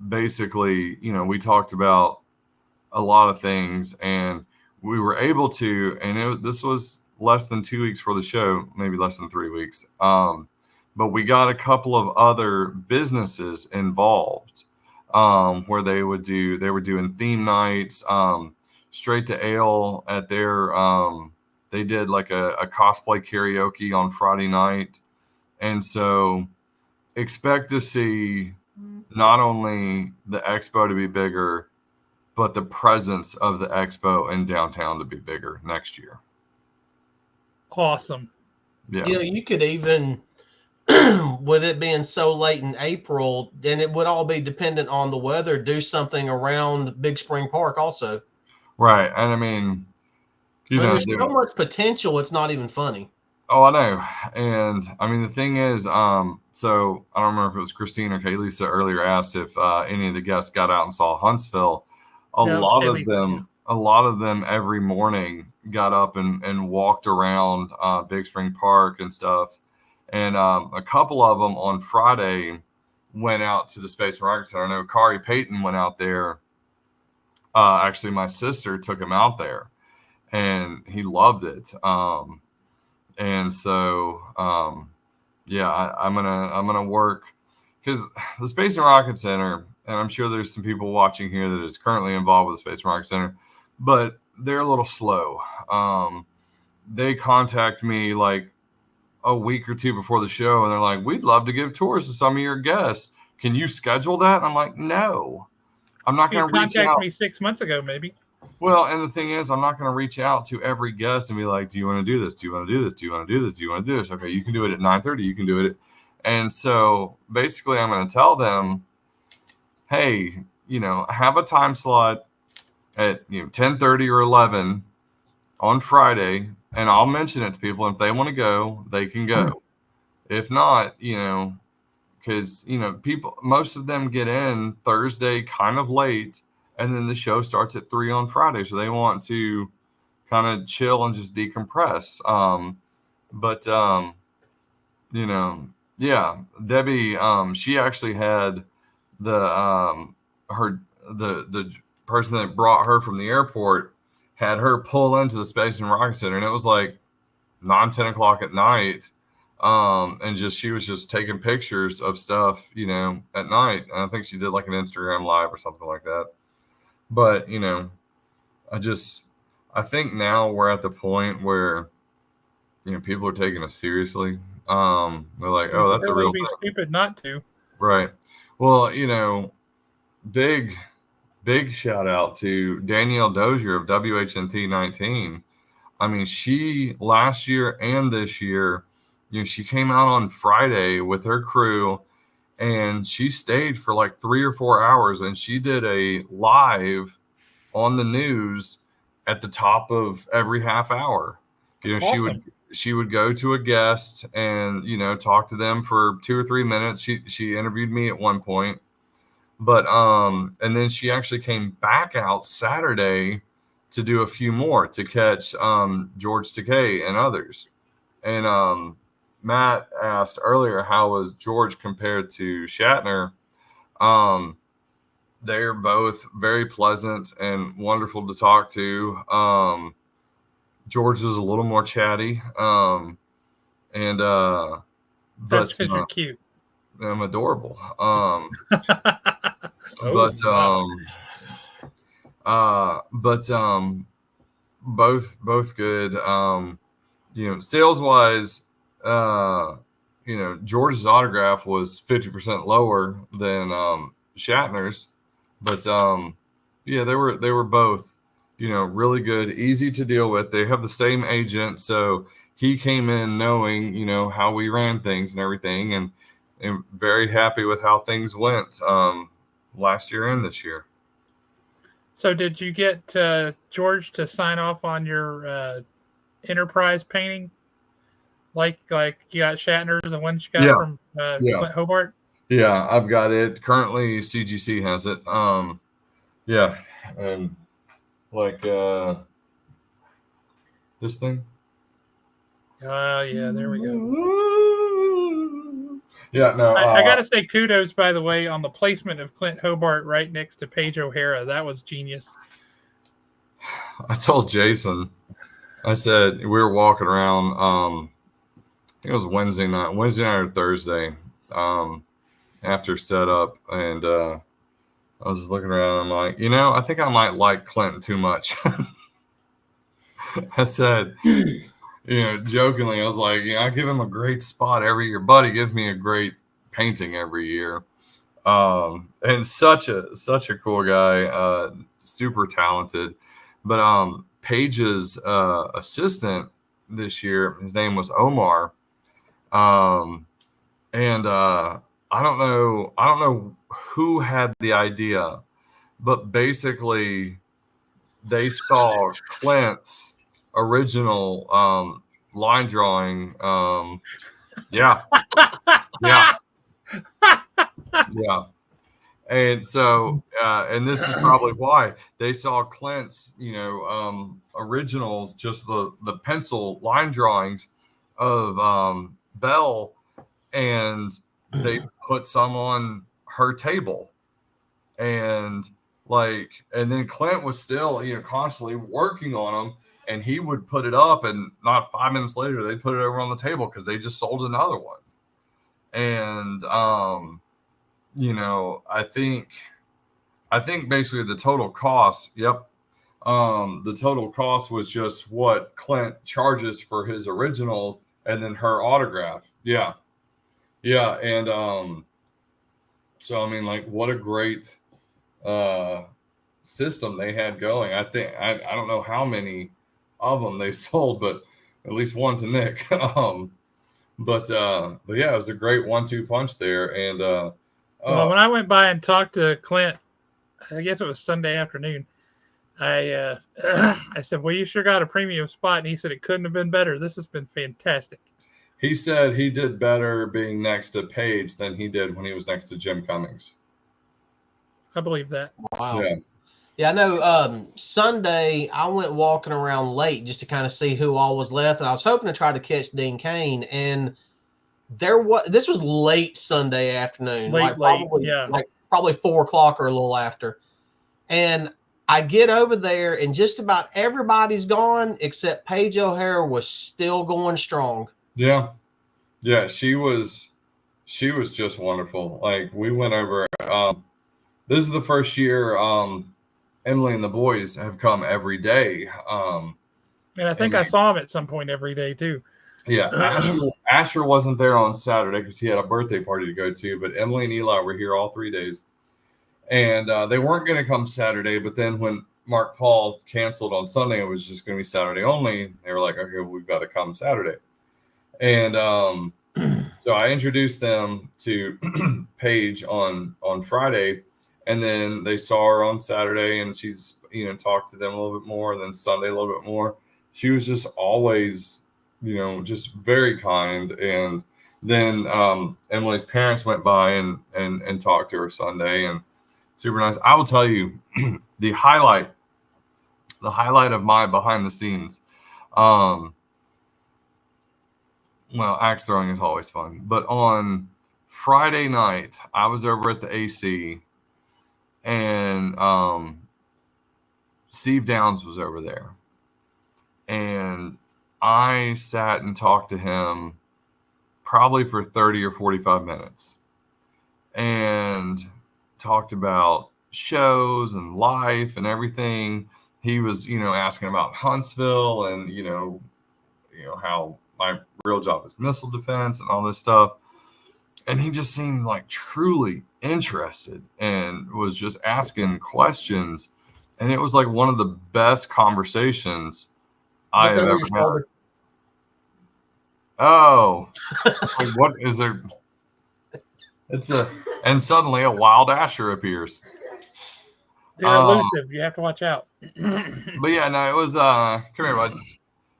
Basically, we talked about a lot of things, and we were able to, and this was less than 2 weeks for the show, maybe less than 3 weeks. But we got a couple of other businesses involved, where they were doing theme nights, Straight to Ale at their, they did like a cosplay karaoke on Friday night. And so expect to see not only the expo to be bigger, but the presence of the expo in downtown to be bigger next year. Awesome. Yeah. You could even, with it being so late in April, then it would all be dependent on the weather, do something around Big Spring Park also. Right. And You know, there's so much potential. It's not even funny. oh, I know. And I mean, the thing is, so I don't remember if it was Christine or Kaylisa earlier asked if any of the guests got out and saw Huntsville. A No, it was lot of Kaylee's, them, a lot of them every morning got up and walked around Big Spring Park and stuff. And a couple of them on Friday went out to the Space and Rocket Center. I know Kari Payton went out there. Actually, my sister took him out there, and he loved it. And so, yeah, I'm gonna work because the Space and Rocket Center, and I'm sure there's some people watching here that is currently involved with the Space and Rocket Center, but they're a little slow. They contact me like a week or two before the show, and they're like, "We'd love to give tours to some of your guests. Can you schedule that?" And I'm like, "No, I'm not You going to reach contacted out." me 6 months ago, maybe. Well, and the thing is, I'm not going to reach out to every guest and be like, "Do you want to do this? Do you want to do this? Do you want to do this? Do you want to do this?" Okay, you can do it at 9:30. You can do it. And so basically, I'm going to tell them, "Hey, have a time slot at 10:30 or 11 on Friday, and I'll mention it to people. And if they want to go, they can go. If not, because people, most of them get in Thursday kind of late, and then the show starts at 3 on Friday, so they want to kind of chill and just decompress. But yeah, Debbie, she actually had the the person that brought her from the airport had her pull into the Space and Rocket Center, and it was like 9-10 o'clock at night. And she was just taking pictures of stuff, at night. And I think she did like an Instagram live or something like that. But, I think now we're at the point where, people are taking us seriously. They're like, "Oh, that's a real be thing." stupid not to. Right. Well, big shout out to Danielle Dozier of WHNT 19. I mean, she last year and this year, she came out on Friday with her crew, and she stayed for like 3 or 4 hours, and she did a live on the news at the top of every half hour. Awesome. She would go to a guest and talk to them for 2 or 3 minutes. She interviewed me at one point, but and then she actually came back out Saturday to do a few more to catch George Takei and others. And Matt asked earlier, how was George compared to Shatner? They're both very pleasant and wonderful to talk to. George is a little more chatty. That's because you're cute. I'm adorable. Both good. Sales wise, George's autograph was 50% lower than Shatner's, but yeah, they were both, really good, easy to deal with. They have the same agent, so he came in knowing, how we ran things and everything, and very happy with how things went last year and this year. So did you get George to sign off on your Enterprise painting? Like you got Shatner, the one you got from Clint Hobart? Yeah, I've got it. Currently, CGC has it. Yeah, and like this thing. Yeah, there we go. Yeah, no. I got to say kudos, by the way, on the placement of Clint Hobart right next to Paige O'Hara. That was genius. I told Jason, I said, we were walking around, I think it was Wednesday night or Thursday, after setup, and I was just looking around, and I'm like, I think I might like Clinton too much. I said, jokingly, I was like, I give him a great spot every year. Buddy gives me a great painting every year. And such a cool guy, super talented. But Paige's assistant this year, his name was Omar. And I don't know who had the idea, but basically they saw Clint's original line drawing. Yeah. Yeah. Yeah. And so, and this is probably why they saw Clint's, originals, just the pencil line drawings of Belle, and they put some on her table, and and then Clint was still, constantly working on them, and he would put it up, and not 5 minutes later they put it over on the table because they just sold another one, and I think basically the total cost, the total cost was just what Clint charges for his originals and then her autograph. Yeah. Yeah. And so I mean, like, what a great system they had going. I think I don't know how many of them they sold, but at least one to Nick. But yeah, it was a great 1-2 punch there. And well, when I went by and talked to Clint, I guess it was Sunday afternoon, I said, well, you sure got a premium spot. And he said, it couldn't have been better. This has been fantastic. He said he did better being next to Paige than he did when he was next to Jim Cummings. I believe that. Wow. Yeah, I know. Sunday, I went walking around late just to kind of see who all was left. And I was hoping to try to catch Dean Kane. And this was late Sunday afternoon. Probably 4 o'clock or a little after. And I get over there, and just about everybody's gone except Paige O'Hara was still going strong. Yeah. Yeah, she was just wonderful. Like, we went over, this is the first year Emily and the boys have come every day. And I think I saw him at some point every day too. Yeah, Asher wasn't there on Saturday because he had a birthday party to go to, but Emily and Eli were here all 3 days. And they weren't going to come Saturday, but then when Mark Paul canceled on Sunday, it was just going to be Saturday only. They were like, okay, we've got to come Saturday. And so I introduced them to Paige on Friday, and then they saw her on Saturday, and she's, talked to them a little bit more, and then Sunday a little bit more. She was just always, just very kind. And then Emily's parents went by and talked to her Sunday, and super nice. I will tell you the highlight of my behind the scenes. Well, axe throwing is always fun, but on Friday night, I was over at the AC, and Steve Downs was over there, and I sat and talked to him probably for 30 or 45 minutes, and talked about shows and life and everything. He was, asking about Huntsville and, how my real job is missile defense and all this stuff. And he just seemed like truly interested and was just asking questions. And it was like one of the best conversations I have ever had. Oh, like, what is there? And suddenly a wild Asher appears. They're elusive. You have to watch out. But yeah, no, it was come here, bud.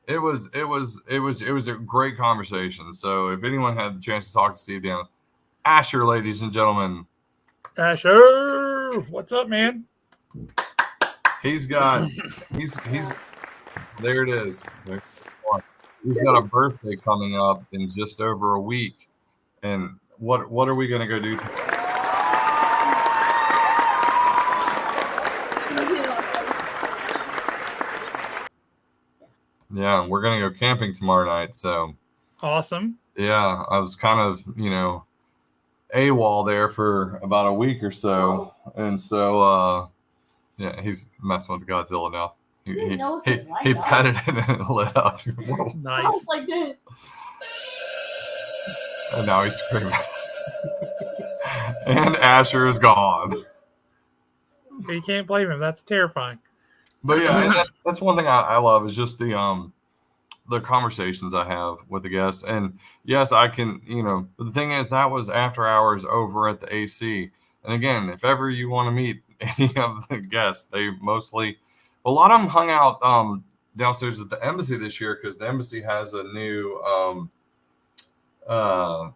It was a great conversation. So if anyone had the chance to talk to Steve Downs, Asher, ladies and gentlemen. Asher, what's up, man? He's there it is. He's got a birthday coming up in just over a week. And what are we gonna go do today? Yeah, we're gonna go camping tomorrow night. So awesome. Yeah, I was kind of, AWOL there for about a week or so, and so yeah, he's messing with Godzilla now. He petted it and it lit up. Nice. I was like that. And now he's screaming. And Asher is gone. You can't blame him. That's terrifying. But yeah, that's one thing I love is just the conversations I have with the guests. And yes, I can, but the thing is that was after hours over at the AC. And again, if ever you want to meet any of the guests, they mostly, a lot of them hung out downstairs at the embassy this year because the embassy has a new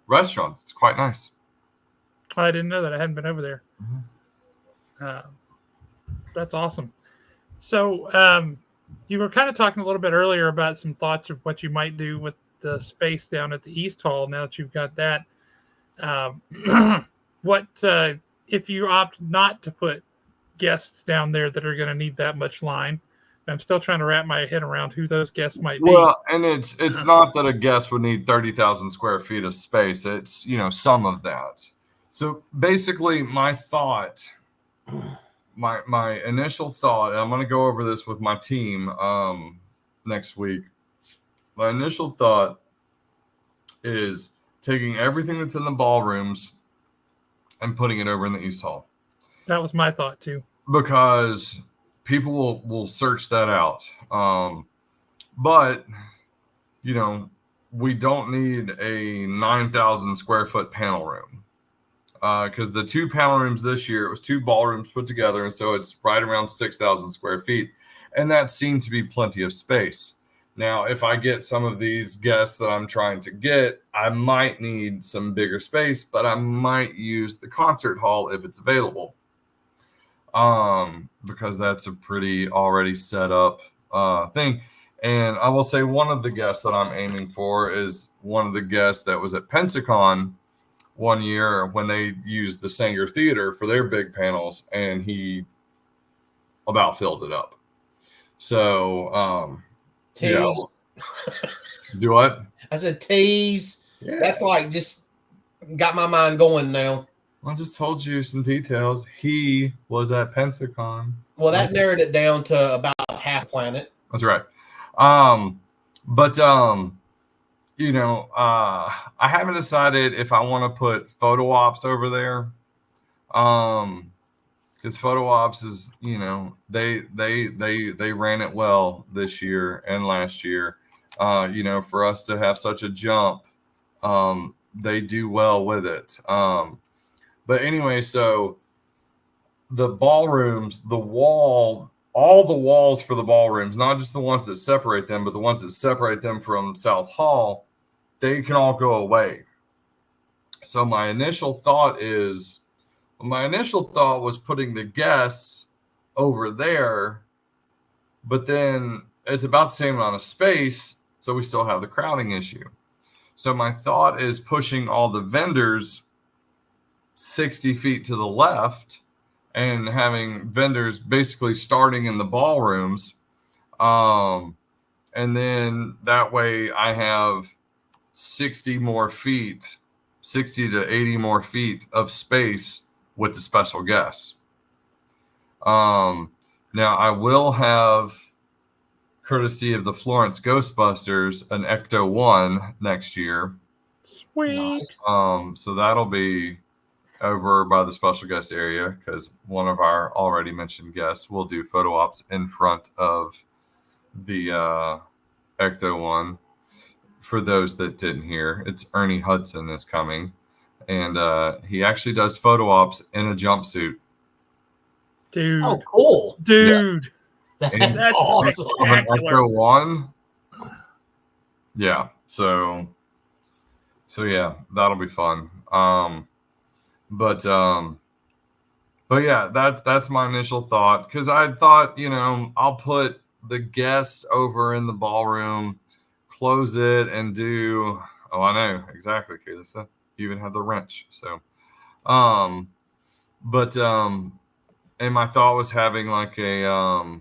restaurant. It's quite nice. I didn't know that. I hadn't been over there. That's awesome. So you were kind of talking a little bit earlier about some thoughts of what you might do with the space down at the East Hall now that you've got that. What if you opt not to put guests down there that are going to need that much line? I'm still trying to wrap my head around who those guests might be. Well, and it's not that a guest would need 30,000 square feet of space. It's, some of that. So basically my thought, my initial thought, and I'm going to go over this with my team next week. My initial thought is taking everything that's in the ballrooms and putting it over in the East Hall. That was my thought too. Because people will search that out. But, we don't need a 9,000 square foot panel room. Because the 2 panel rooms this year, it was 2 ballrooms put together. And so it's right around 6,000 square feet. And that seemed to be plenty of space. Now, if I get some of these guests that I'm trying to get, I might need some bigger space, but I might use the concert hall if it's available. Because that's a pretty already set up thing. And I will say one of the guests that I'm aiming for is one of the guests that was at Pensacon one year when they used the Sanger Theater for their big panels, and he about filled it up. So, Tease. yeah. Do what? I said tease. Yeah. That's like just got my mind going now. I just told you some details. He was at Pensacon. Well, that narrowed it down to about half planet. That's right. But I haven't decided if I want to put photo ops over there. Because photo ops is, they ran it well this year and last year. For us to have such a jump, they do well with it. But anyway, so the ballrooms, all the walls for the ballrooms, not just the ones that separate them, but the ones that separate them from South Hall, they can all go away. So my initial thought was putting the guests over there, but then it's about the same amount of space, so we still have the crowding issue. So my thought is pushing all the vendors 60 feet to the left and having vendors basically starting in the ballrooms. And then that way I have 60 to 80 more feet of space with the special guests. Now I will have, courtesy of the Florence Ghostbusters, an Ecto 1 next year. Sweet. So that'll be over by the special guest area because one of our already mentioned guests will do photo ops in front of the Ecto 1. For those that didn't hear, it's Ernie Hudson is coming, and he actually does photo ops in a jumpsuit. Dude. Oh, cool. Dude. Yeah. And That's awesome. an Ecto 1. Yeah. So yeah, that'll be fun. But yeah, that's my initial thought, because I thought, I'll put the guests over in the ballroom, close it, and do. Oh, I know exactly, Kayla. You even have the wrench. So, and my thought was having like a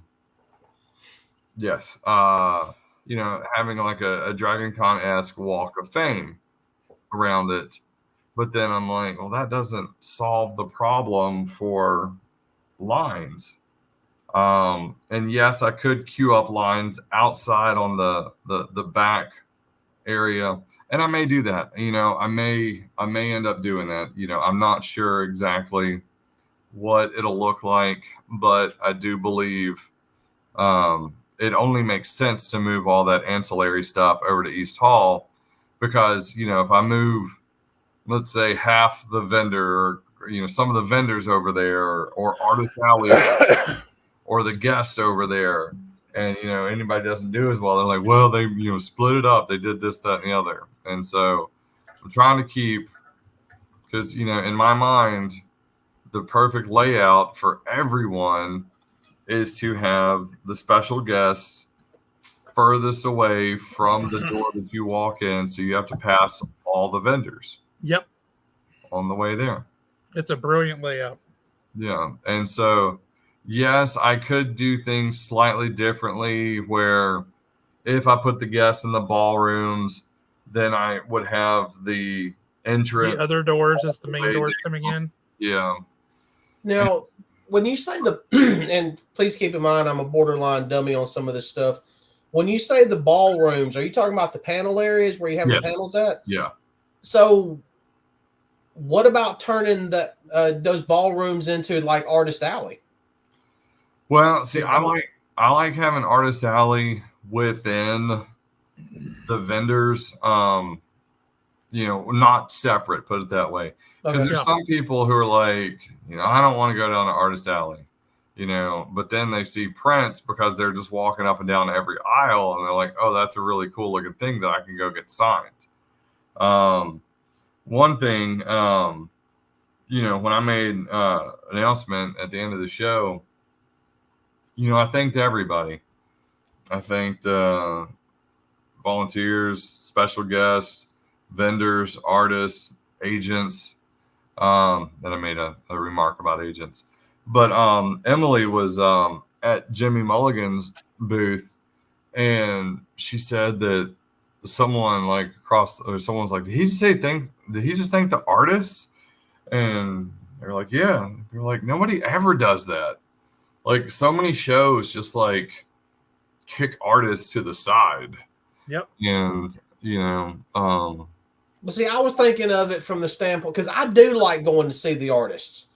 having like a Dragon Con-esque Walk of Fame around it. But then I'm like, well, that doesn't solve the problem for lines. And yes, I could queue up lines outside on the back area, and I may do that. I may end up doing that. I'm not sure exactly what it'll look like, but I do believe it only makes sense to move all that ancillary stuff over to East Hall, because if I move, let's say, half the vendor, or some of the vendors over there, or Artist Alley, or the guests over there, and anybody doesn't do as well, they're like, well, they split it up, they did this, that, and the other. And so I'm trying to keep, because in my mind, the perfect layout for everyone is to have the special guest furthest away from the door that you walk in, so you have to pass all the vendors. Yep. On the way there. It's a brilliant layout. Yeah. And so, yes, I could do things slightly differently, where if I put the guests in the ballrooms, then I would have the entrance. The other doors as the main doors coming in. Yeah. Now, when you say and please keep in mind, I'm a borderline dummy on some of this stuff. When you say the ballrooms, are you talking about the panel areas where you have the panels at? Yeah. So what about turning those ballrooms into like Artist Alley? Well, see, I like having Artist Alley within the vendors, not separate, put it that way. Because there's some people who are like, I don't want to go down to Artist Alley, but then they see prints because they're just walking up and down every aisle, and they're like, oh, that's a really cool looking thing that I can go get signed. One thing, when I made an announcement at the end of the show, I thanked everybody. I thanked volunteers, special guests, vendors, artists, agents. And I made a remark about agents. But Emily was at Jimmy Mulligan's booth, and she said that someone someone's like, did he just thank the artists? And they're like, yeah. They're like, nobody ever does that. Like, so many shows just like kick artists to the side. Yep. And Well, see, I was thinking of it from the standpoint, because I do like going to see the artists.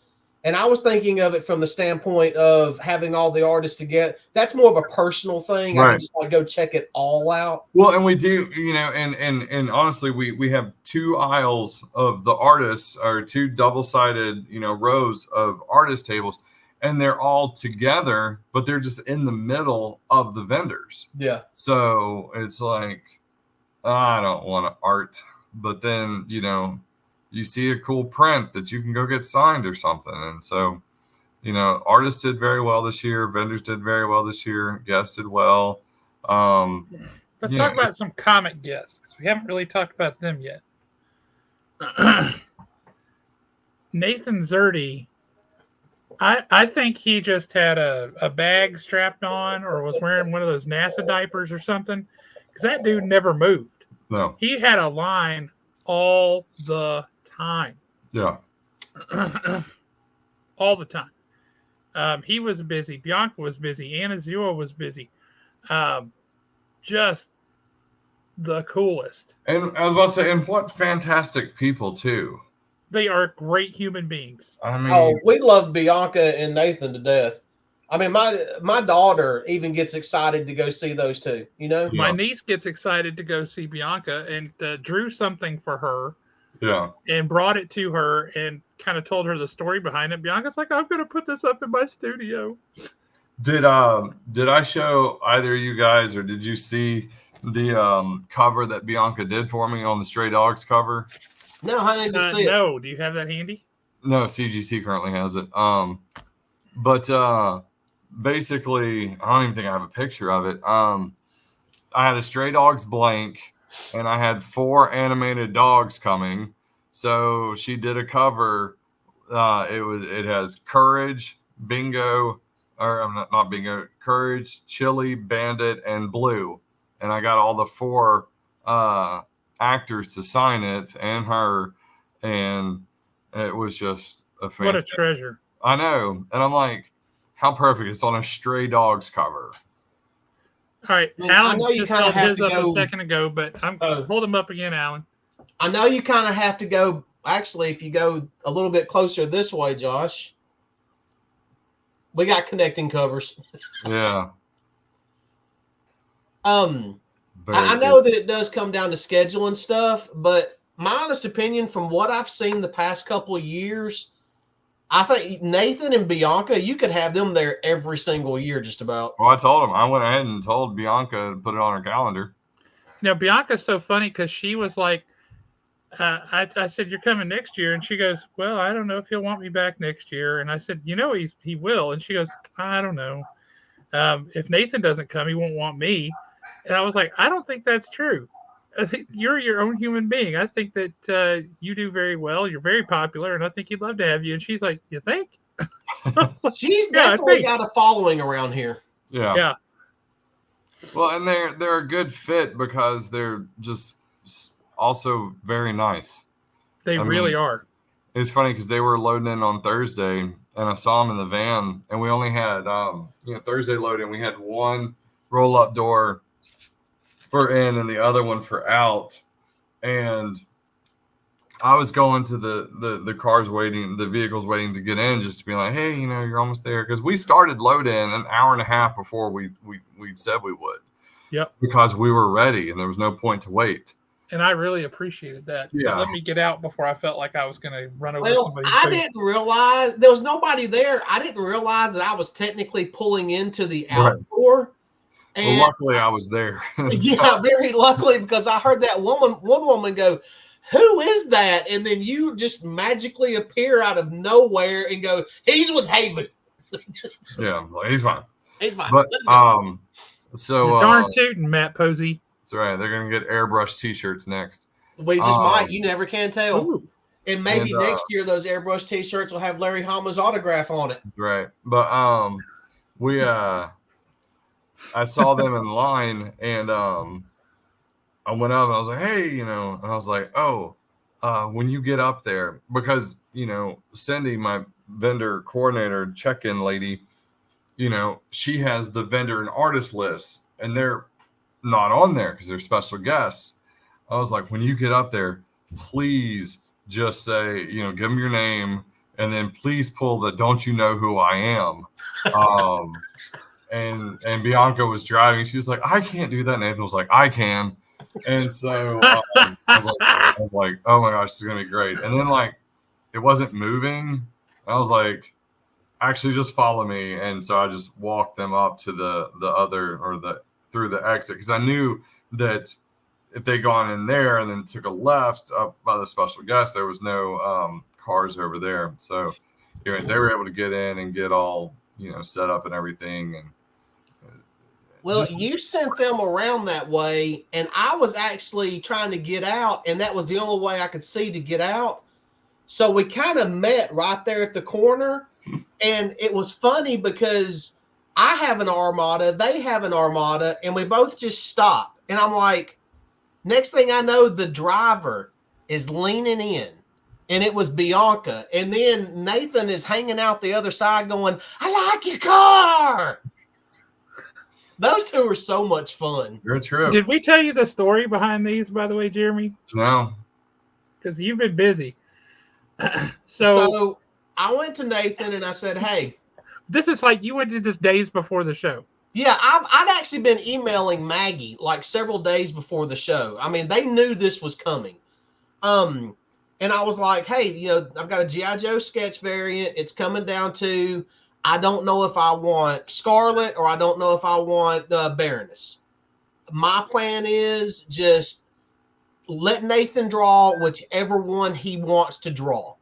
And I was thinking of it from the standpoint of having all the artists together. That's more of a personal thing. Right. I can just go check it all out. Well, and we do, and honestly, we have 2 aisles of the artists, or 2 double-sided, rows of artist tables, and they're all together, but they're just in the middle of the vendors. Yeah. So it's like, I don't want to art, but then, you see a cool print that you can go get signed or something. And so, artists did very well this year. Vendors did very well this year. Guests did well. Let's talk about some comic guests, because we haven't really talked about them yet. Nathan Zerdy, I think he just had a bag strapped on, or was wearing one of those NASA diapers or something, because that dude never moved. No. He had a line all the time. Yeah. All the time. He was busy. Bianca was busy. Anna Zero was busy. Just the coolest. And I was about to say, and what fantastic people too. They are great human beings. I mean, we love Bianca and Nathan to death. I mean, my daughter even gets excited to go see those two. My niece gets excited to go see Bianca, and drew something for her. Yeah. And brought it to her and kind of told her the story behind it. Bianca's like, I'm going to put this up in my studio. Did I show either of you guys, or did you see the cover that Bianca did for me on the Stray Dogs cover? No, I didn't see it. No, do you have that handy? No, CGC currently has it. But basically, I don't even think I have a picture of it. I had a Stray Dogs blank, and I had 4 animated dogs coming. So she did a cover. It has Courage, Bingo, or not Bingo, Courage, Chili, Bandit, and Blue. And I got all the 4 actors to sign it, and her, and it was just a fantastic. What a treasure. I know. And I'm like, how perfect. It's on a Stray Dogs cover. All right, Alan just held his up a second ago, but hold him up again, Alan. I know you kind of have to go. Actually, if you go a little bit closer this way, Josh, we got connecting covers. Yeah. I know that it does come down to schedule and stuff, but my honest opinion, from what I've seen the past couple of years, I think Nathan and Bianca, you could have them there every single year, just about. Well, I told him. I went ahead and told Bianca to put it on her calendar. Bianca's so funny because she was like, I said, "You're coming next year," and she goes, "Well, I don't know if he'll want me back next year." And I said, he will." And she goes, "I don't know. If Nathan doesn't come, he won't want me." And I was like, "I don't think that's true. I think you're your own human being. I think that you do very well. You're very popular, and I think he'd love to have you." And she's like, "You think?" She's Yeah, I definitely think. got a following around here. Yeah. Yeah, Well, and they're a good fit because they're just also very nice. they I really mean, are. it's funny because they were loading in on Thursday, and I saw them in the van, and we only had Thursday loading. We had one roll up door for in and the other one for out, and I was going to the cars waiting, the vehicles waiting to get in, just to be like, hey, you're almost there, because we started load in an hour and a half before we said we would. Yep. Because we were ready and there was no point to wait. And I really appreciated that. Yeah. It let me get out before I felt like I was going to run over Well, somebody's I face. didn't realize there was nobody there. I didn't realize that I was technically pulling into the outdoor. And well, luckily I was there. Yeah, very luckily, because I heard that one woman go, "Who is that?" And then you just magically appear out of nowhere and go, "He's with Haven." Yeah, he's fine. He's fine. But so You're darn tootin', Matt Posey. That's right. They're gonna get airbrush T-shirts next. We just might. You never can tell. Ooh. And maybe next year those airbrush T-shirts will have Larry Hama's autograph on it. Right. But we I saw them in line, and I went up and I was like, hey, and I was like, oh, when you get up there, because Cindy, my vendor coordinator check-in lady, she has the vendor and artist list, and they're not on there because they're special guests. I was like, when you get up there, please just say, give them your name, and then please pull the "Don't you know who I am?" And Bianca was driving. She was like, I can't do that. Nathan was like, I can. And so I was like, oh my gosh, this is gonna be great. And then it wasn't moving. I was like, actually just follow me. And so I just walked them up to through the exit, because I knew that if they'd gone in there and then took a left up by the special guest, there was no cars over there. So anyways, they were able to get in and get all set up and everything. And well, you sent them around that way, and I was actually trying to get out, and that was the only way I could see to get out. So we kind of met right there at the corner, and it was funny because I have an Armada, they have an Armada, and we both just stopped. And I'm like, next thing I know, the driver is leaning in, and it was Bianca. And then Nathan is hanging out the other side going, I like your car. Those two are so much fun. You're true. Did we tell you the story behind these, by the way, Jeremy? No. Because you've been busy. So I went to Nathan and I said, hey. This is like you did this days before the show. Yeah, I'd actually been emailing Maggie several days before the show. I mean, they knew this was coming. And I was like, hey, I've got a G.I. Joe sketch variant. It's coming down to, I don't know if I want Scarlet or I don't know if I want Baroness. My plan is just let Nathan draw whichever one he wants to draw.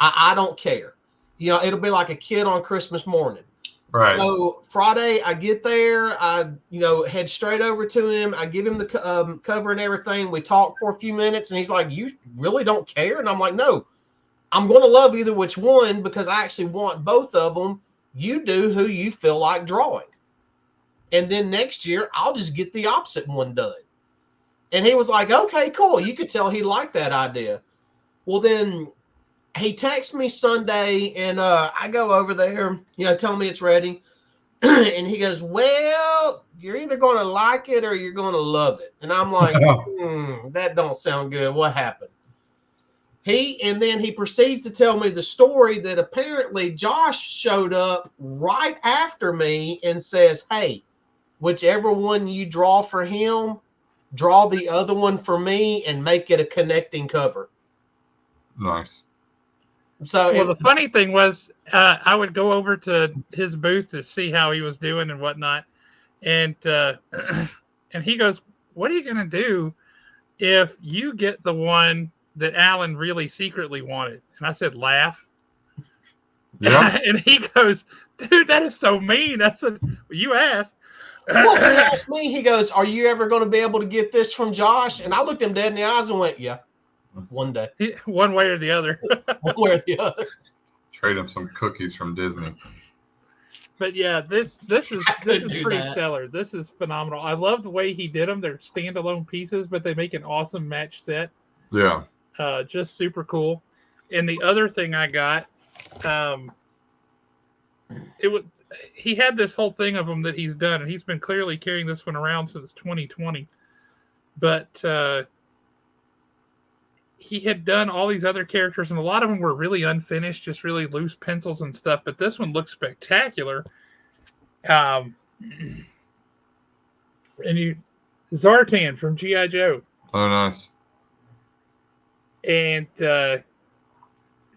I don't care. It'll be like a kid on Christmas morning. Right. So Friday, I get there, I head straight over to him. I give him the cover and everything. We talk for a few minutes, and he's like, "You really don't care?" And I'm like, "No, I'm going to love either which one because I actually want both of them. You do who you feel like drawing, and then next year I'll just get the opposite one done." And he was like, "Okay, cool." You could tell he liked that idea. Well, then he texts me Sunday, and I go over there, tell me it's ready. And he goes, well, you're either going to like it or you're going to love it. And I'm like, that don't sound good. What happened? And then he proceeds to tell me the story that apparently Josh showed up right after me and says, hey, whichever one you draw for him, draw the other one for me and make it a connecting cover. Nice. So Well, the funny thing was, I would go over to his booth to see how he was doing and whatnot, and and he goes, "What are you gonna do if you get the one that Alan really secretly wanted?" And I said, "Laugh." Yeah. And he goes, "Dude, that is so mean." I said, "Well, you asked." well, he asked me, he goes, "Are you ever going to be able to get this from Josh?" And I looked him dead in the eyes and went, "Yeah, one day." One way or the other. One way or the other. Trade him some cookies from Disney. But yeah, this is do pretty that. stellar. This is phenomenal. I love the way he did them. They're standalone pieces, but they make an awesome match set. Yeah. Just super cool. And the other thing I got, he had this whole thing of them that he's done, and he's been clearly carrying this one around since 2020. But he had done all these other characters, and a lot of them were really unfinished, just really loose pencils and stuff. But this one looks spectacular. And Zartan from G.I. Joe. Oh, nice. And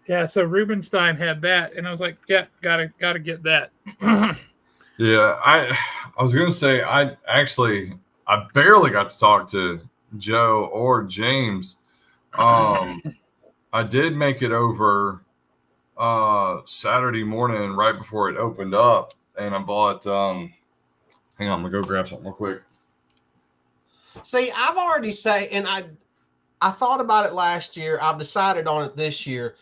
yeah, so Rubenstein had that, and I was like, yeah, gotta get that. Yeah, I was gonna say I barely got to talk to Joe or James. I did make it over Saturday morning right before it opened up, and I bought hang on, I'm gonna go grab something real quick. See, I've already said, and I thought about it last year. I've decided on it this year.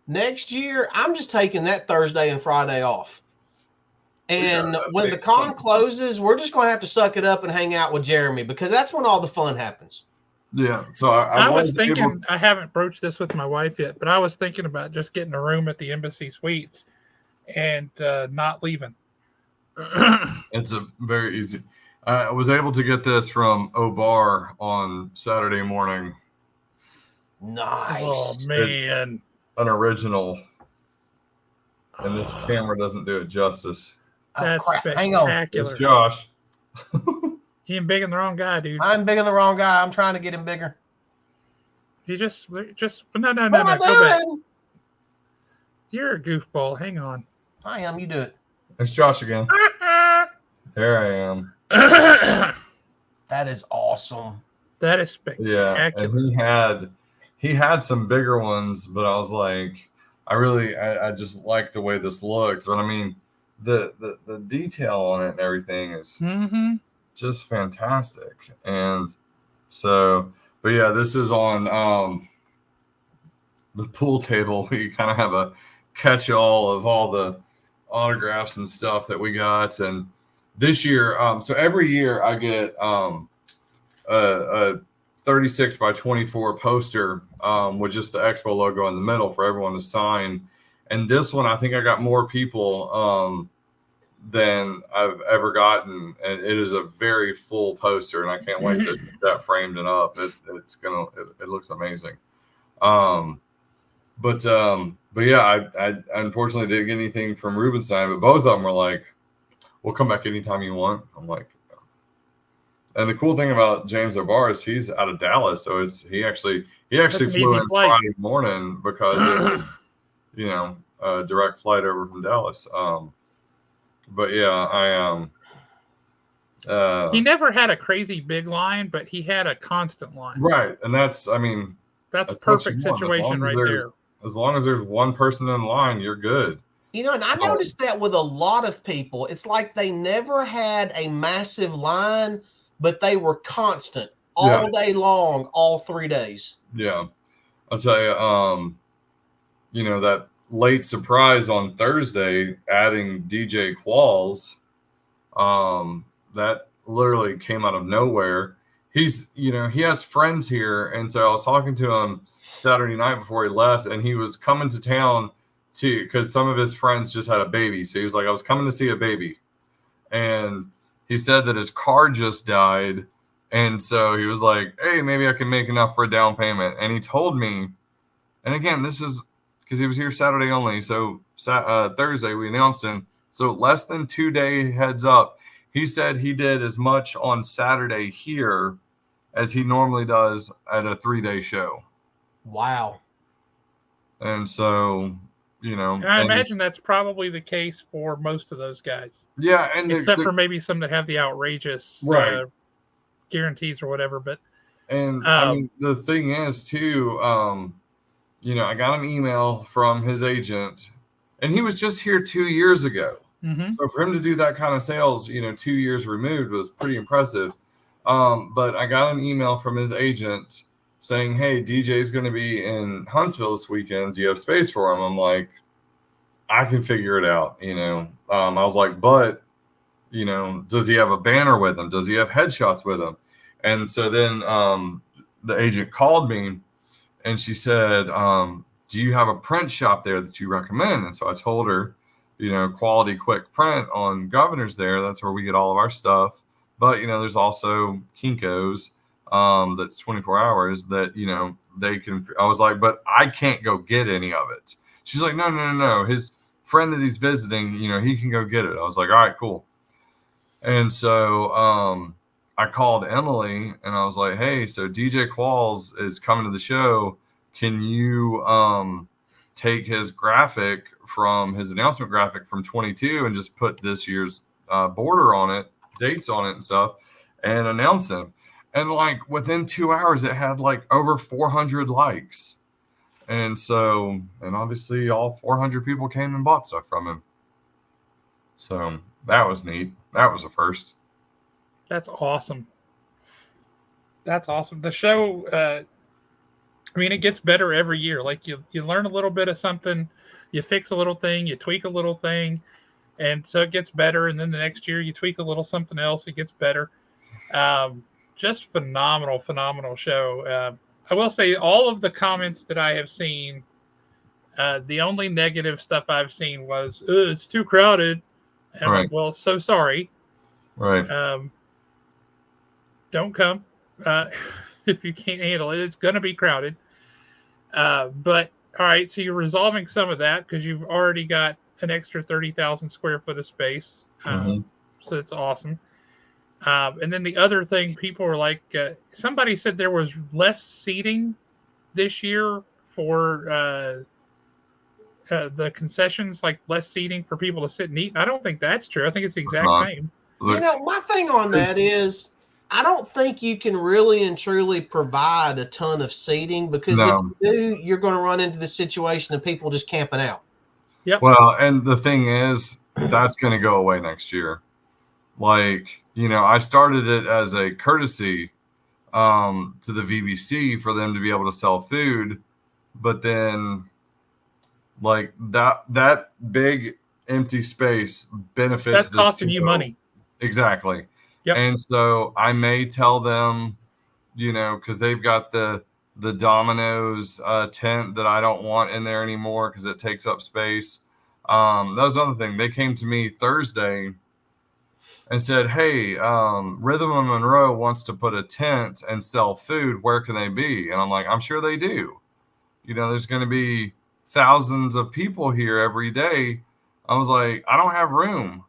Next year, I'm just taking that Thursday and Friday off. And when the con closes, we're just going to have to suck it up and hang out with Jeremy, because that's when all the fun happens. Yeah. So I was thinking, I haven't broached this with my wife yet, but I was thinking about just getting a room at the Embassy Suites and not leaving. It's a very easy. I was able to get this from Obar on Saturday morning. Nice. Oh, man. It's an original, and this camera doesn't do it justice. That's spectacular. Hang on. It's Josh. He ain't bigging the wrong guy, dude. I'm bigging the wrong guy. I'm trying to get him bigger. You just no, What am I go back. doing? You're a goofball. Hang on. I am. You do it. It's Josh again. There I am. That is awesome. That is spectacular. Yeah, and he had some bigger ones, but I was like, I just like the way this looked. But I mean, the detail on it and everything is just fantastic. And so, but yeah, this is on the pool table. We kind of have a catch-all of all the autographs and stuff that we got. And this year, so every year I get a 36 by 24 poster with just the Expo logo in the middle for everyone to sign. And this one, I think I got more people than I've ever gotten. And it is a very full poster, and I can't wait to get that framed and up. It looks amazing. But yeah, I unfortunately didn't get anything from Rubenstein, but both of them were like, we'll come back anytime you want. I'm like, and the cool thing about James O'Barr is he's out of Dallas, so he actually flew in Friday morning because it was, a direct flight over from Dallas. But yeah, he never had a crazy big line, but he had a constant line. Right, and that's a perfect situation right there. As long as there's one person in line, you're good. And I noticed that with a lot of people, it's like they never had a massive line, but they were constant all day long, all 3 days. Yeah. I'll tell you, that late surprise on Thursday, adding DJ Qualls, that literally came out of nowhere. He's, he has friends here. And so I was talking to him Saturday night before he left, and he was coming to town because some of his friends just had a baby. So he was like, I was coming to see a baby. And he said that his car just died. And so he was like, hey, maybe I can make enough for a down payment. And he told me, and again, this is because he was here Saturday only. So Thursday we announced him. So less than 2 day heads up. He said he did as much on Saturday here as he normally does at a 3 day show. Wow. And so, And I imagine that's probably the case for most of those guys. Yeah, and except for maybe some that have the outrageous guarantees or whatever. But I mean, the thing is too, I got an email from his agent, and he was just here 2 years ago. Mm-hmm. So for him to do that kind of sales, 2 years removed was pretty impressive. But I got an email from his agent saying, "Hey, DJ's going to be in Huntsville this weekend. Do you have space for him?" I'm like, I can figure it out. I was like, but, does he have a banner with him? Does he have headshots with him? And so then the agent called me and she said, do you have a print shop there that you recommend? And so I told her, Quality Quick Print on Governor's there. That's where we get all of our stuff. But, there's also Kinko's that's 24 hours that, they can. I was like, but I can't go get any of it. She's like, no. His friend that he's visiting, he can go get it. I was like, all right, cool. And so I called Emily and I was like, hey, so DJ Qualls is coming to the show. Can you take his graphic from his announcement graphic from 22 and just put this year's border on it, dates on it and stuff, and announce him? And like within 2 hours, it had like over 400 likes. And so, and obviously all 400 people came and bought stuff from him. So that was neat. That was a first. That's awesome. That's awesome. The show, it gets better every year. Like you learn a little bit of something, you fix a little thing, you tweak a little thing, and so it gets better. And then the next year you tweak a little something else, it gets better. Just phenomenal show. I will say all of the comments that I have seen, the only negative stuff I've seen was, it's too crowded. And I'm like, well, so sorry. Right. Don't come if you can't handle it. It's going to be crowded. But, all right, so you're resolving some of that because you've already got an extra 30,000 square foot of space. So it's awesome. And then the other thing, people were like, somebody said there was less seating this year for the concessions, like less seating for people to sit and eat. I don't think that's true. I think it's the exact same. My thing on that is I don't think you can really and truly provide a ton of seating because if you do, you're going to run into the situation of people just camping out. Yep. Well, and the thing is, that's going to go away next year. Like, I started it as a courtesy to the VBC for them to be able to sell food, but then like that big empty space benefits. That's costing you money. Exactly. Yep. And so I may tell them, because they've got the Domino's tent that I don't want in there anymore because it takes up space. That was another thing. They came to me Thursday and said, hey, Rhythm of Monroe wants to put a tent and sell food. Where can they be? And I'm like, I'm sure they do. There's going to be thousands of people here every day. I was like, I don't have room.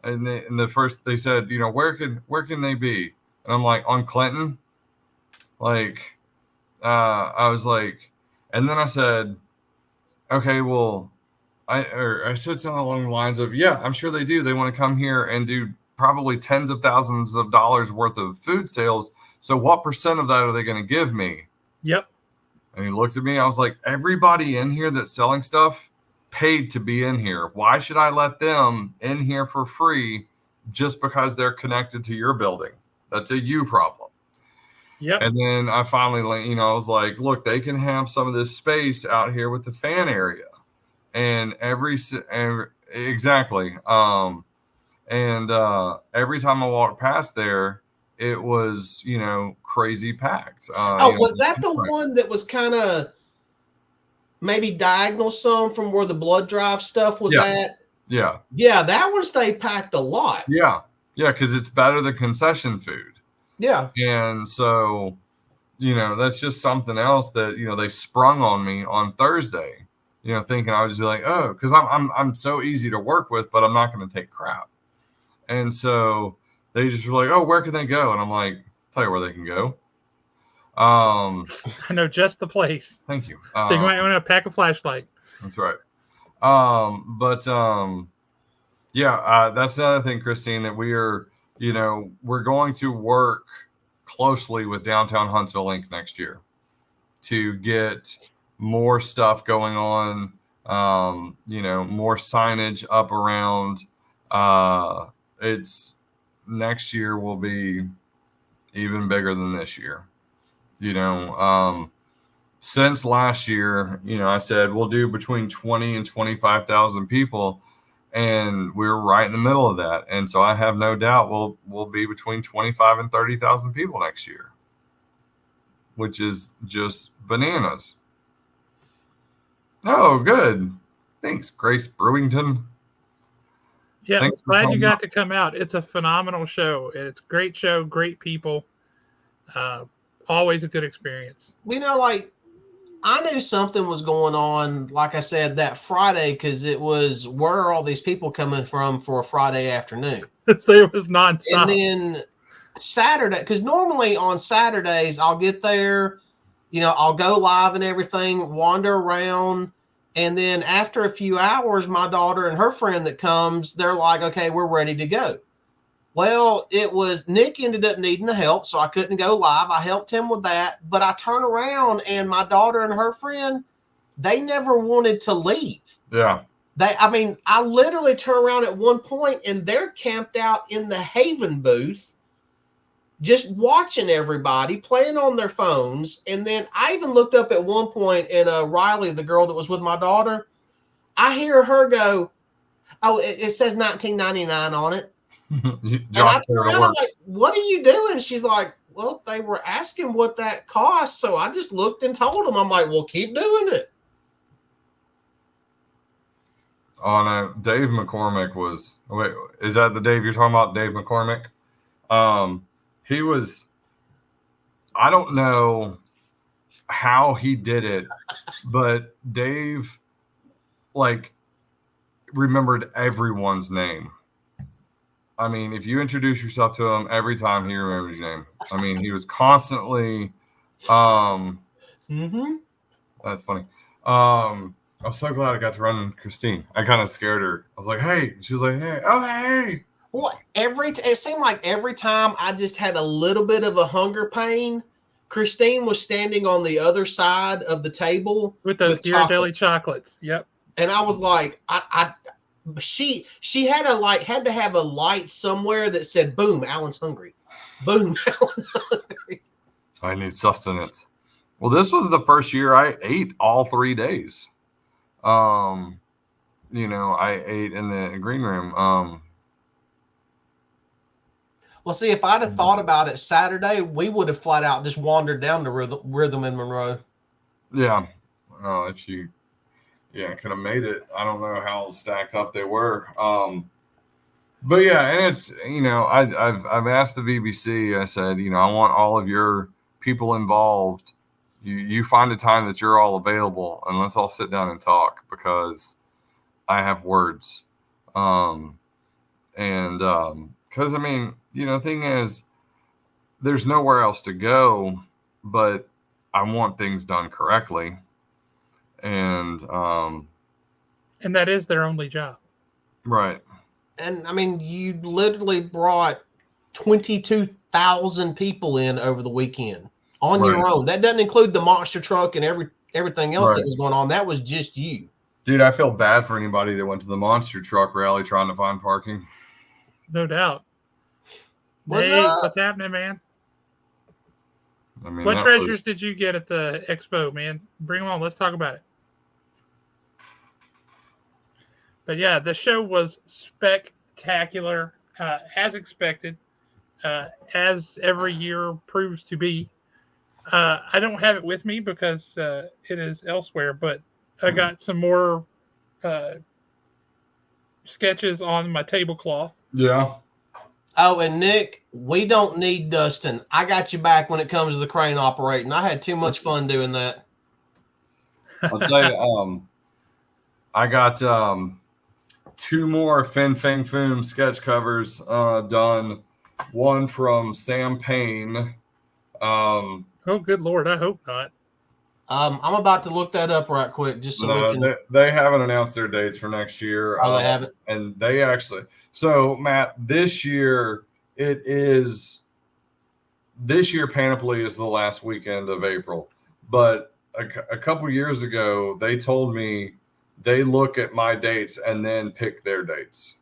And first they said, where can they be? And I'm like, on Clinton. Like, I was like, and then I said, okay, well, I said something along the lines of, yeah, I'm sure they do. They want to come here and do probably tens of thousands of dollars worth of food sales. So what percent of that are they going to give me? Yep. And he looked at me. I was like, everybody in here that's selling stuff paid to be in here. Why should I let them in here for free just because they're connected to your building? That's a you problem. Yep. And then I finally, I was like, look, they can have some of this space out here with the fan area. And exactly. And every time I walked past there, it was, crazy packed. Was that the one that was kind of maybe diagonal some from where the blood drive stuff was at? Yeah. Yeah, that one stayed packed a lot. Yeah. Yeah, because it's better than concession food. Yeah. And so, that's just something else that, they sprung on me on Thursday, thinking I would just be like, oh, because I'm so easy to work with, but I'm not going to take crap. And so they just were like, oh, where can they go? And I'm like, tell you where they can go. I know just the place. Thank you. They might want to pack a flashlight. That's right. Yeah, that's another thing, Christine, that we're going to work closely with Downtown Huntsville Inc. next year to get more stuff going on, more signage up around. It's next year will be even bigger than this year. Since last year, I said we'll do between 20 and 25,000 people, and we're right in the middle of that. And so I have no doubt we'll be between 25 and 30,000 people next year, which is just bananas. Oh, good. Thanks, Grace Brewington. Yeah, Thanks for glad you coming got up. to come out. It's a phenomenal show. It's a great show, great people. Always a good experience. Like I knew something was going on, like I said, that Friday, because it was, where are all these people coming from for a Friday afternoon? So it was nonstop. And then Saturday, because normally on Saturdays, I'll get there, I'll go live and everything, wander around. And then after a few hours, my daughter and her friend that comes, they're like, okay, we're ready to go. Well, it was Nick ended up needing the help, so I couldn't go live. I helped him with that, but I turn around and my daughter and her friend, they never wanted to leave. Yeah. I literally turn around at one point and they're camped out in the Haven booth, just watching everybody playing on their phones. And then I even looked up at one point, and Riley, the girl that was with my daughter, I hear her go, "Oh, it says 1999 on it." Josh, I'm like, "What are you doing?" She's like, "Well, they were asking what that cost, so I just looked and told them." I'm like, "Well, keep doing it." Dave McCormick was. Wait, is that the Dave you're talking about? Dave McCormick. He was. I don't know how he did it, but Dave, remembered everyone's name. I mean, if you introduce yourself to him, every time he remembers your name. I mean, he was constantly. That's funny. I was so glad I got to run into Christine. I kind of scared her. I was like, "Hey," she was like, "Hey, oh hey." Well, it seemed like every time I just had a little bit of a hunger pain, Christine was standing on the other side of the table with those Ghirardelli chocolates. Yep. And I was like, she had to have a light somewhere that said, "Boom, Alan's hungry. Boom, Alan's hungry. I need sustenance." Well, this was the first year I ate all 3 days. I ate in the green room. Well, see, if I'd have thought about it Saturday, we would have flat out just wandered down to Rhythm in Monroe. Yeah. If you could have made it. I don't know how stacked up they were. But yeah, and it's, I've asked the BBC, I said, I want all of your people involved. You find a time that you're all available, and let's all sit down and talk, because I have words. Because the thing is, there's nowhere else to go, but I want things done correctly. And that is their only job. Right. And you literally brought 22,000 people in over the weekend on your own. That doesn't include the monster truck and everything else that was going on. That was just you. Dude, I feel bad for anybody that went to the monster truck rally trying to find parking. No doubt. What's happening, man? What treasures did you get at the expo, man? Bring them on. Let's talk about it. But yeah, the show was spectacular, as expected, as every year proves to be. I don't have it with me because it is elsewhere, but I got some more sketches on my tablecloth. Yeah. Oh, and Nick, we don't need Dustin. I got you back when it comes to the crane operating. I had too much fun doing that. I'll tell you, I got 2 more Fin Fang Foom sketch covers done. One from Sam Payne. Oh, good Lord. I hope not. I'm about to look that up right quick just so we can. They haven't announced their dates for next year. Oh, they haven't. And they actually. So Matt, this year Panoply is the last weekend of April, but a couple years ago they told me they look at my dates and then pick their dates.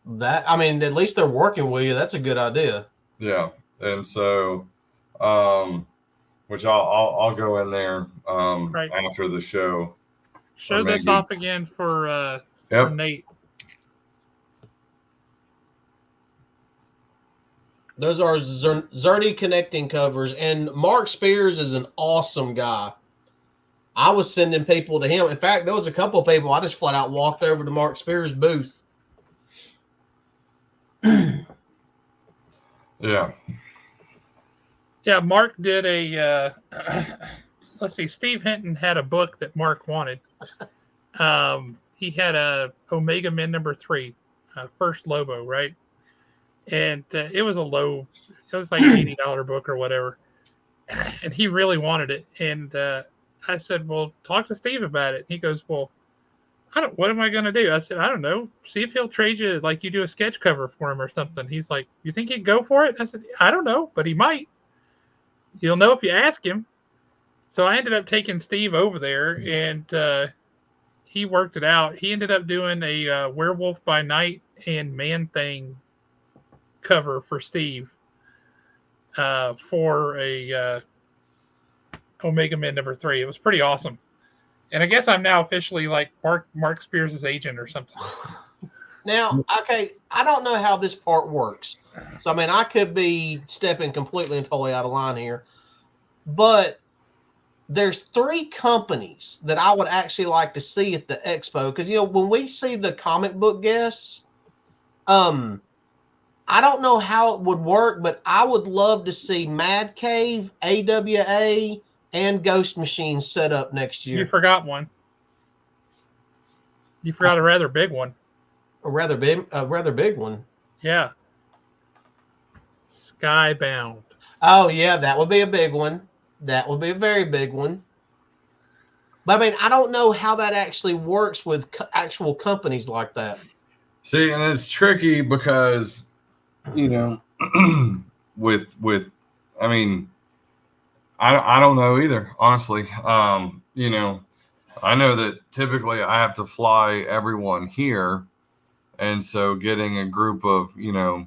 That, I mean, at least they're working with you. That's a good idea. Yeah, and so, which I'll go in there Right. after the show. Show this off again for Nate. Those are Zerdy connecting covers, and Mark Spears is an awesome guy. I was sending people to him. In fact, there was a couple of people I just flat out walked over to Mark Spears' booth. Yeah. Yeah, Mark did a let's see, Steve Hinton had a book that Mark wanted. He had a Omega Men #3, first Lobo, right? And it was it was like $80 book or whatever. And he really wanted it. And I said, well, talk to Steve about it. He goes, well, what am I going to do? I said, I don't know. See if he'll trade you, like you do a sketch cover for him or something. He's like, you think he'd go for it? I said, I don't know, but he might. You'll know if you ask him. So I ended up taking Steve over there, and he worked it out. He ended up doing a Werewolf by Night and Man Thing cover for Steve for a Omega Men #3. It was pretty awesome. And I guess I'm now officially like Mark Spears' agent or something. Now, okay, I don't know how this part works. So, I mean, I could be stepping completely and totally out of line here. But there's 3 companies that I would actually like to see at the expo. Because, you know, when we see the comic book guests, I don't know how it would work, but I would love to see Mad Cave, AWA, and Ghost Machine set up next year. You forgot one. You forgot a rather big one. A rather big one. Yeah. Skybound. Oh, yeah, that would be a big one. That would be a very big one. But, I mean, I don't know how that actually works with actual companies like that. See, and it's tricky because, you know, with I mean, I don't know either, honestly. You know, I know that typically I have to fly everyone here. And so getting a group of, you know,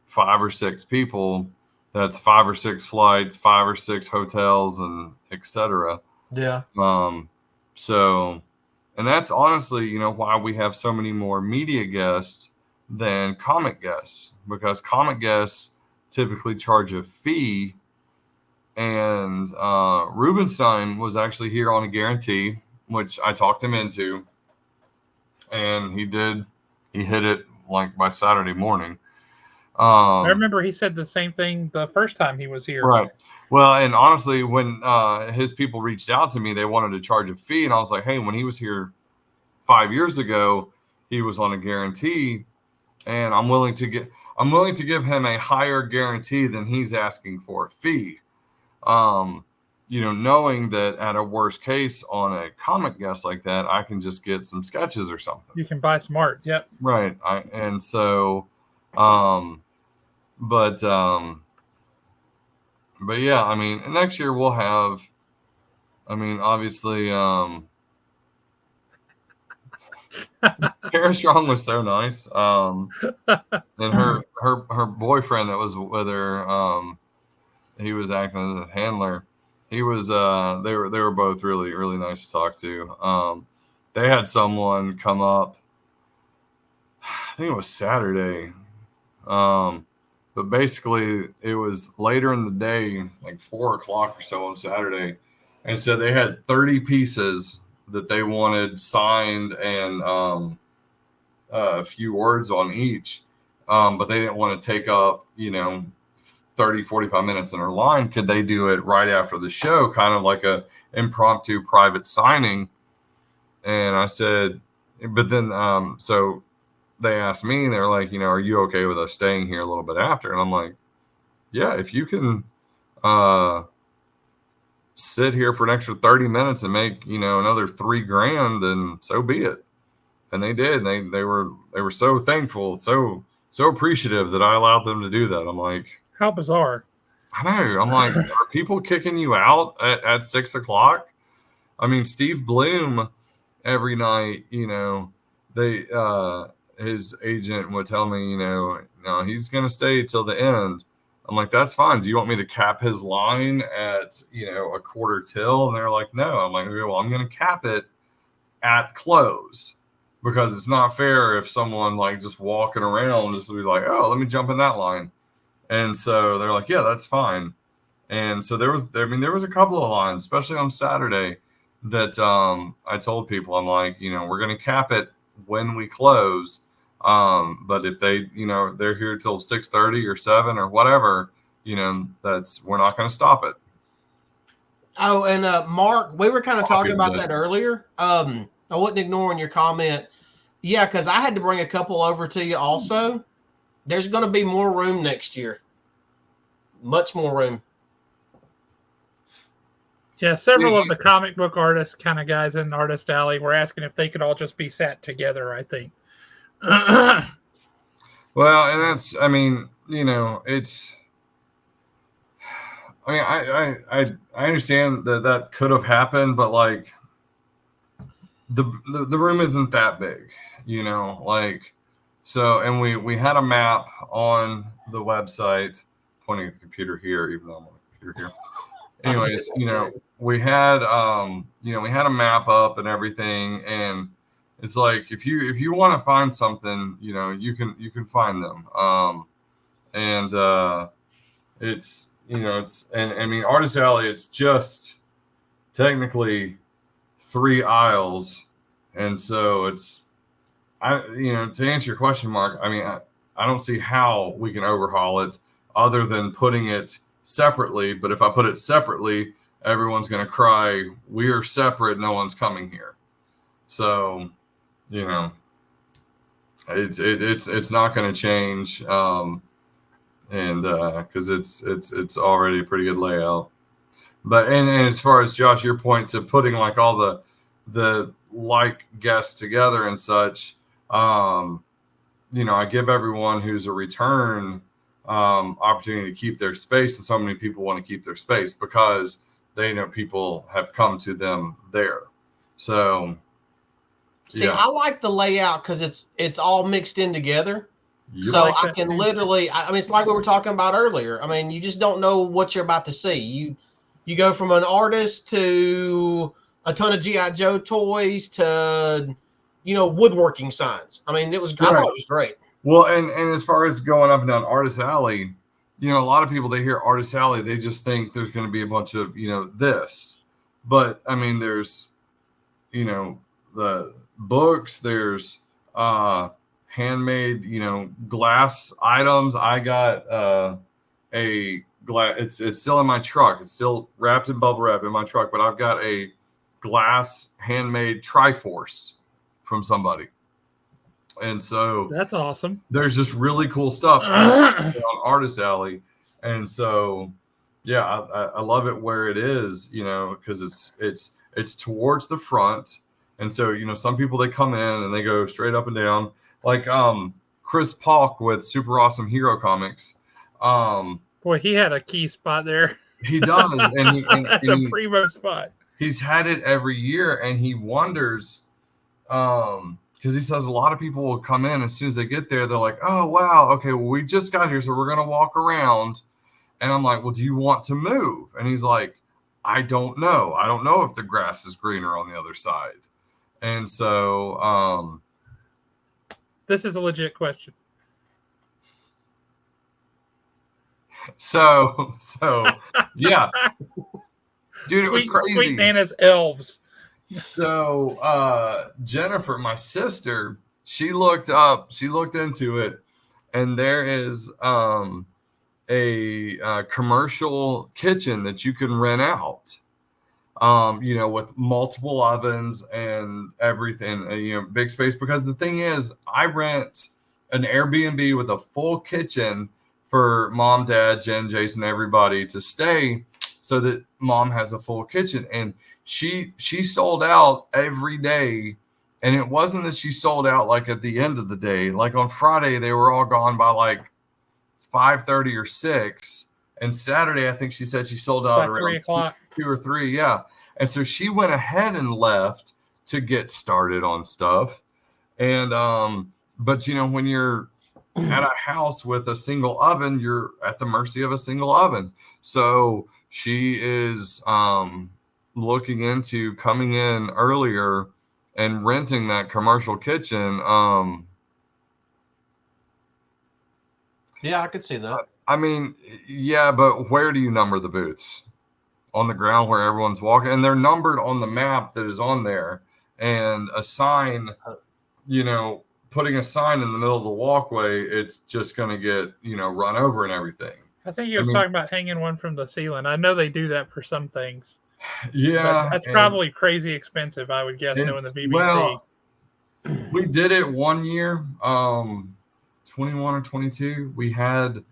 5 or 6 people, that's 5 or 6 flights, 5 or 6 hotels, and etc. Yeah. So, and that's honestly, you know, why we have so many more media guests than comic guests, because comic guests typically charge a fee. And Rubenstein was actually here on a guarantee, which I talked him into, and he hit it like by Saturday morning. I remember he said the same thing the first time he was here. Right. Well, and honestly, when his people reached out to me, they wanted to charge a fee, and I was like, hey, when he was here 5 years ago, he was on a guarantee, and I'm willing to give him a higher guarantee than he's asking for a fee. You know, knowing that at a worst case on a comic guest like that, I can just get some sketches or something. You can buy some art. Yep. Right. But yeah, I mean, next year we'll have, I mean, obviously, Kara Strong was so nice. And her boyfriend that was with her, he was acting as a handler. He was they were both really, really nice to talk to. They had someone come up, I think it was Saturday. But basically it was later in the day, like 4 o'clock or so on Saturday. And so they had 30 pieces that they wanted signed and a few words on each. But they didn't want to take up, you know, 30, 45 minutes in her line. Could they do it right after the show, kind of like a impromptu private signing? And I said, but then, so they asked me, and they're like, you know, are you okay with us staying here a little bit after? And I'm like, yeah, if you can, sit here for an extra 30 minutes and make, another $3,000, then so be it. And they did. They were so thankful, so appreciative that I allowed them to do that. I'm like, how bizarre. I know. I'm like, are people kicking you out at 6:00? I mean, Steve Bloom every night, they his agent would tell me, no, he's gonna stay till the end. I'm like, that's fine. Do you want me to cap his line at, a quarter till? And they're like, no. I'm like, well, I'm going to cap it at close because it's not fair if someone like just walking around just be like, oh, let me jump in that line. And so they're like, yeah, that's fine. And so there was a couple of lines, especially on Saturday, that I told people, I'm like, we're going to cap it when we close. But if they, they're here till 6:30 or 7 or whatever, we're not going to stop it. Oh, and Mark, we were kind of talking about that earlier. I wasn't ignoring your comment. Yeah, because I had to bring a couple over to you also. There's going to be more room next year. Much more room. Yeah, several of the comic book artists kind of guys in Artist Alley were asking if they could all just be sat together, I think. Well, and that's, it's, I understand that could have happened, but like the room isn't that big, so, and we had a map on the website, pointing at the computer here, even though I'm on the computer here. Anyways, we had a map up and everything, and it's like if you want to find something, you can find them. It's Artist Alley, it's just technically 3 aisles, and so it's to answer your question, Mark, I don't see how we can overhaul it other than putting it separately. But if I put it separately, everyone's going to cry, we are separate, no one's coming here. So, it's not going to change. And because it's already a pretty good layout. But and as far as Josh, your point to putting like all the like guests together and such, I give everyone who's a return opportunity to keep their space, and so many people want to keep their space because they know people have come to them there. So, see, I like the layout because it's all mixed in together. So like I can literally, it's like we were talking about earlier. You just don't know what you're about to see. You go from an artist to a ton of G.I. Joe toys to, woodworking signs. I thought it was great. Well, and as far as going up and down Artist Alley, a lot of people, they hear Artist Alley, they just think there's going to be a bunch of, this. But, there's, the books, there's handmade, glass items. I got a glass. It's still in my truck. It's still wrapped in bubble wrap in my truck, but I've got a glass handmade Triforce from somebody. And so that's awesome. There's just really cool stuff on Artist Alley. And so, yeah, I love it where it is, because it's towards the front. And so, some people, they come in and they go straight up and down. Like Chris Paulk with Super Awesome Hero Comics. Boy, he had a key spot there. He does. And that's a primo spot. He's had it every year, and he wonders, because he says a lot of people will come in as soon as they get there. They're like, oh, wow, okay, well, we just got here, so we're going to walk around. And I'm like, well, do you want to move? And he's like, I don't know. I don't know if the grass is greener on the other side. And so this is a legit question. So yeah. Dude, it was crazy. Sweet Nana's elves. So Jennifer, my sister, she looked into it, and there is a commercial kitchen that you can rent out. With multiple ovens and everything, big space. Because the thing is, I rent an Airbnb with a full kitchen for Mom, Dad, Jen, Jason, everybody to stay. so that mom has a full kitchen. And she sold out every day. And it wasn't that she sold out like at the end of the day. Like on Friday, they were all gone by like 5:30 or 6. And Saturday, I think she said she sold out By around 3 o'clock. 2 or 3. Yeah. And so she went ahead and left to get started on stuff. And, but you know, when you're at a house with a single oven, you're at the mercy of a single oven. So she is, looking into coming in earlier and renting that commercial kitchen. Yeah, I could see that. I mean, yeah, but where do you number the booths? On the ground where everyone's walking, and they're numbered on the map that is on there. And a sign, you know, putting a sign in the middle of the walkway, it's just going to get, you know, run over and everything. I think you was talking about hanging one from the ceiling. I know they do that for some things. Yeah, but that's probably crazy expensive, I would guess, knowing the BBC. Well, we did it one year, 21 or 22. We had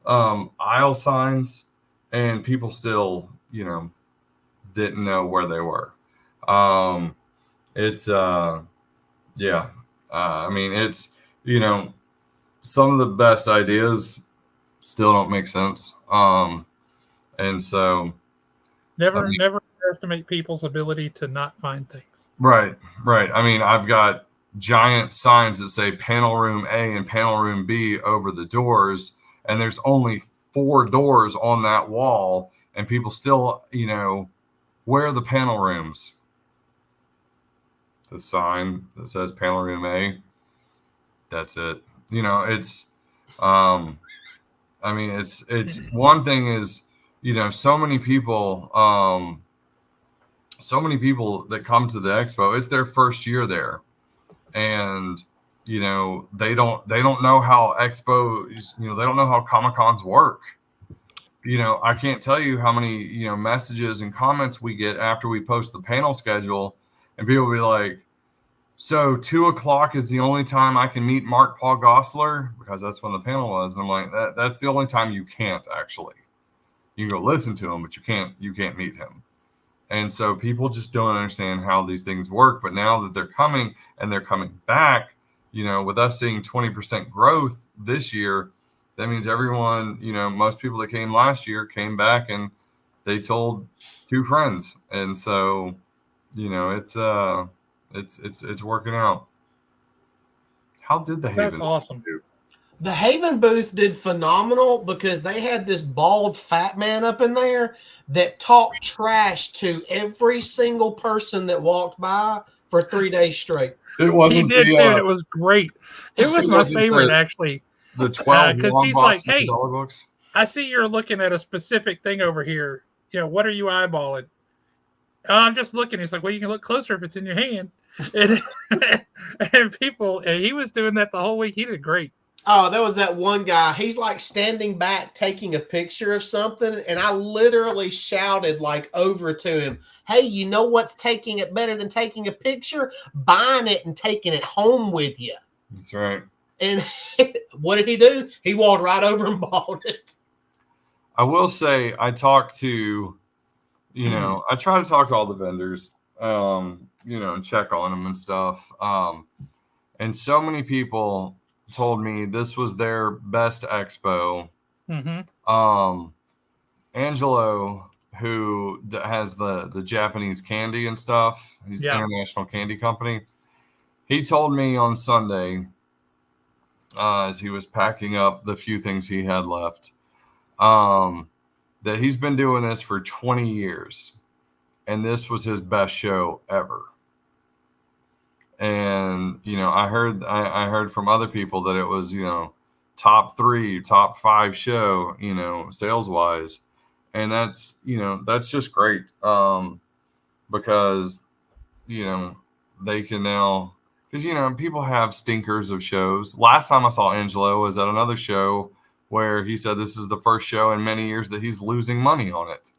aisle signs, and people still, you know, didn't know where they were. It's yeah. I mean, it's, you know, some of the best ideas still don't make sense. And so never underestimate people's ability to not find things. Right. I mean, I've got giant signs that say panel room A and panel room B over the doors, and there's only 4 doors on that wall, and people still, you know, where are the panel rooms? The sign that says panel room A. That's it. You know, it's, I mean, it's one thing is, you know, so many people that come to the expo, it's their first year there. And, you know, they don't know how expo, you know, they don't know how Comic-Cons work. You know, I can't tell you how many, you know, messages and comments we get after we post the panel schedule, and people will be like, so 2 o'clock is the only time I can meet Mark Paul Gosselaar, because that's when the panel was. And I'm like, that's the only time you can't actually. You can go listen to him, but you can't meet him. And so people just don't understand how these things work. But now that they're coming and they're coming back, you know, with us seeing 20% growth this year, that means everyone, you know, most people that came last year came back and they told 2 friends. And so, you know, it's working out. How did the Haven? That's awesome. Do? The Haven booth did phenomenal because they had this bald fat man up in there that talked trash to every single person that walked by for 3 days straight. It wasn't. He did, dude. It was great. It was my favorite, actually. The 12 because long he's boxes like, hey, of dollar books. I see you're looking at a specific thing over here. You know, what are you eyeballing? Oh, I'm just looking. He's like, well, you can look closer if it's in your hand. And people, he was doing that the whole week. He did great. Oh, there was that one guy. He's like standing back taking a picture of something, and I literally shouted like over to him, hey, you know what's taking it better than taking a picture? Buying it and taking it home with you. That's right. And what did he do? He walked right over and bought it. I will say I talked to, you know, I try to talk to all the vendors, you know, and check on them and stuff. And so many people told me this was their best expo. Mm-hmm. Angelo, who has the Japanese candy and stuff, he's International Candy Company. He told me on Sunday, as he was packing up the few things he had left, that he's been doing this for 20 years, and this was his best show ever. And, you know, I heard from other people that it was, you know, top 3, top 5 show, you know, sales wise. And that's, you know, that's just great. Because, you know, they can now, because, you know, people have stinkers of shows. Last time I saw Angelo was at another show where he said this is the first show in many years that he's losing money on it.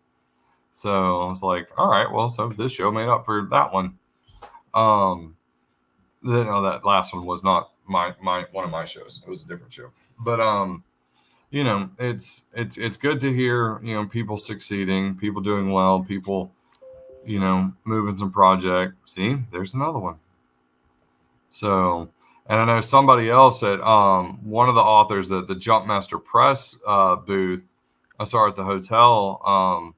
So I was like, all right, well, so this show made up for that one. No, that last one was not my one of my shows. It was a different show. But you you know, it's good to hear, you know, people succeeding, people doing well, people, you know, moving some project. See, there's another one. So, and I know somebody else at one of the authors at the Jumpmaster Press booth I saw her at the hotel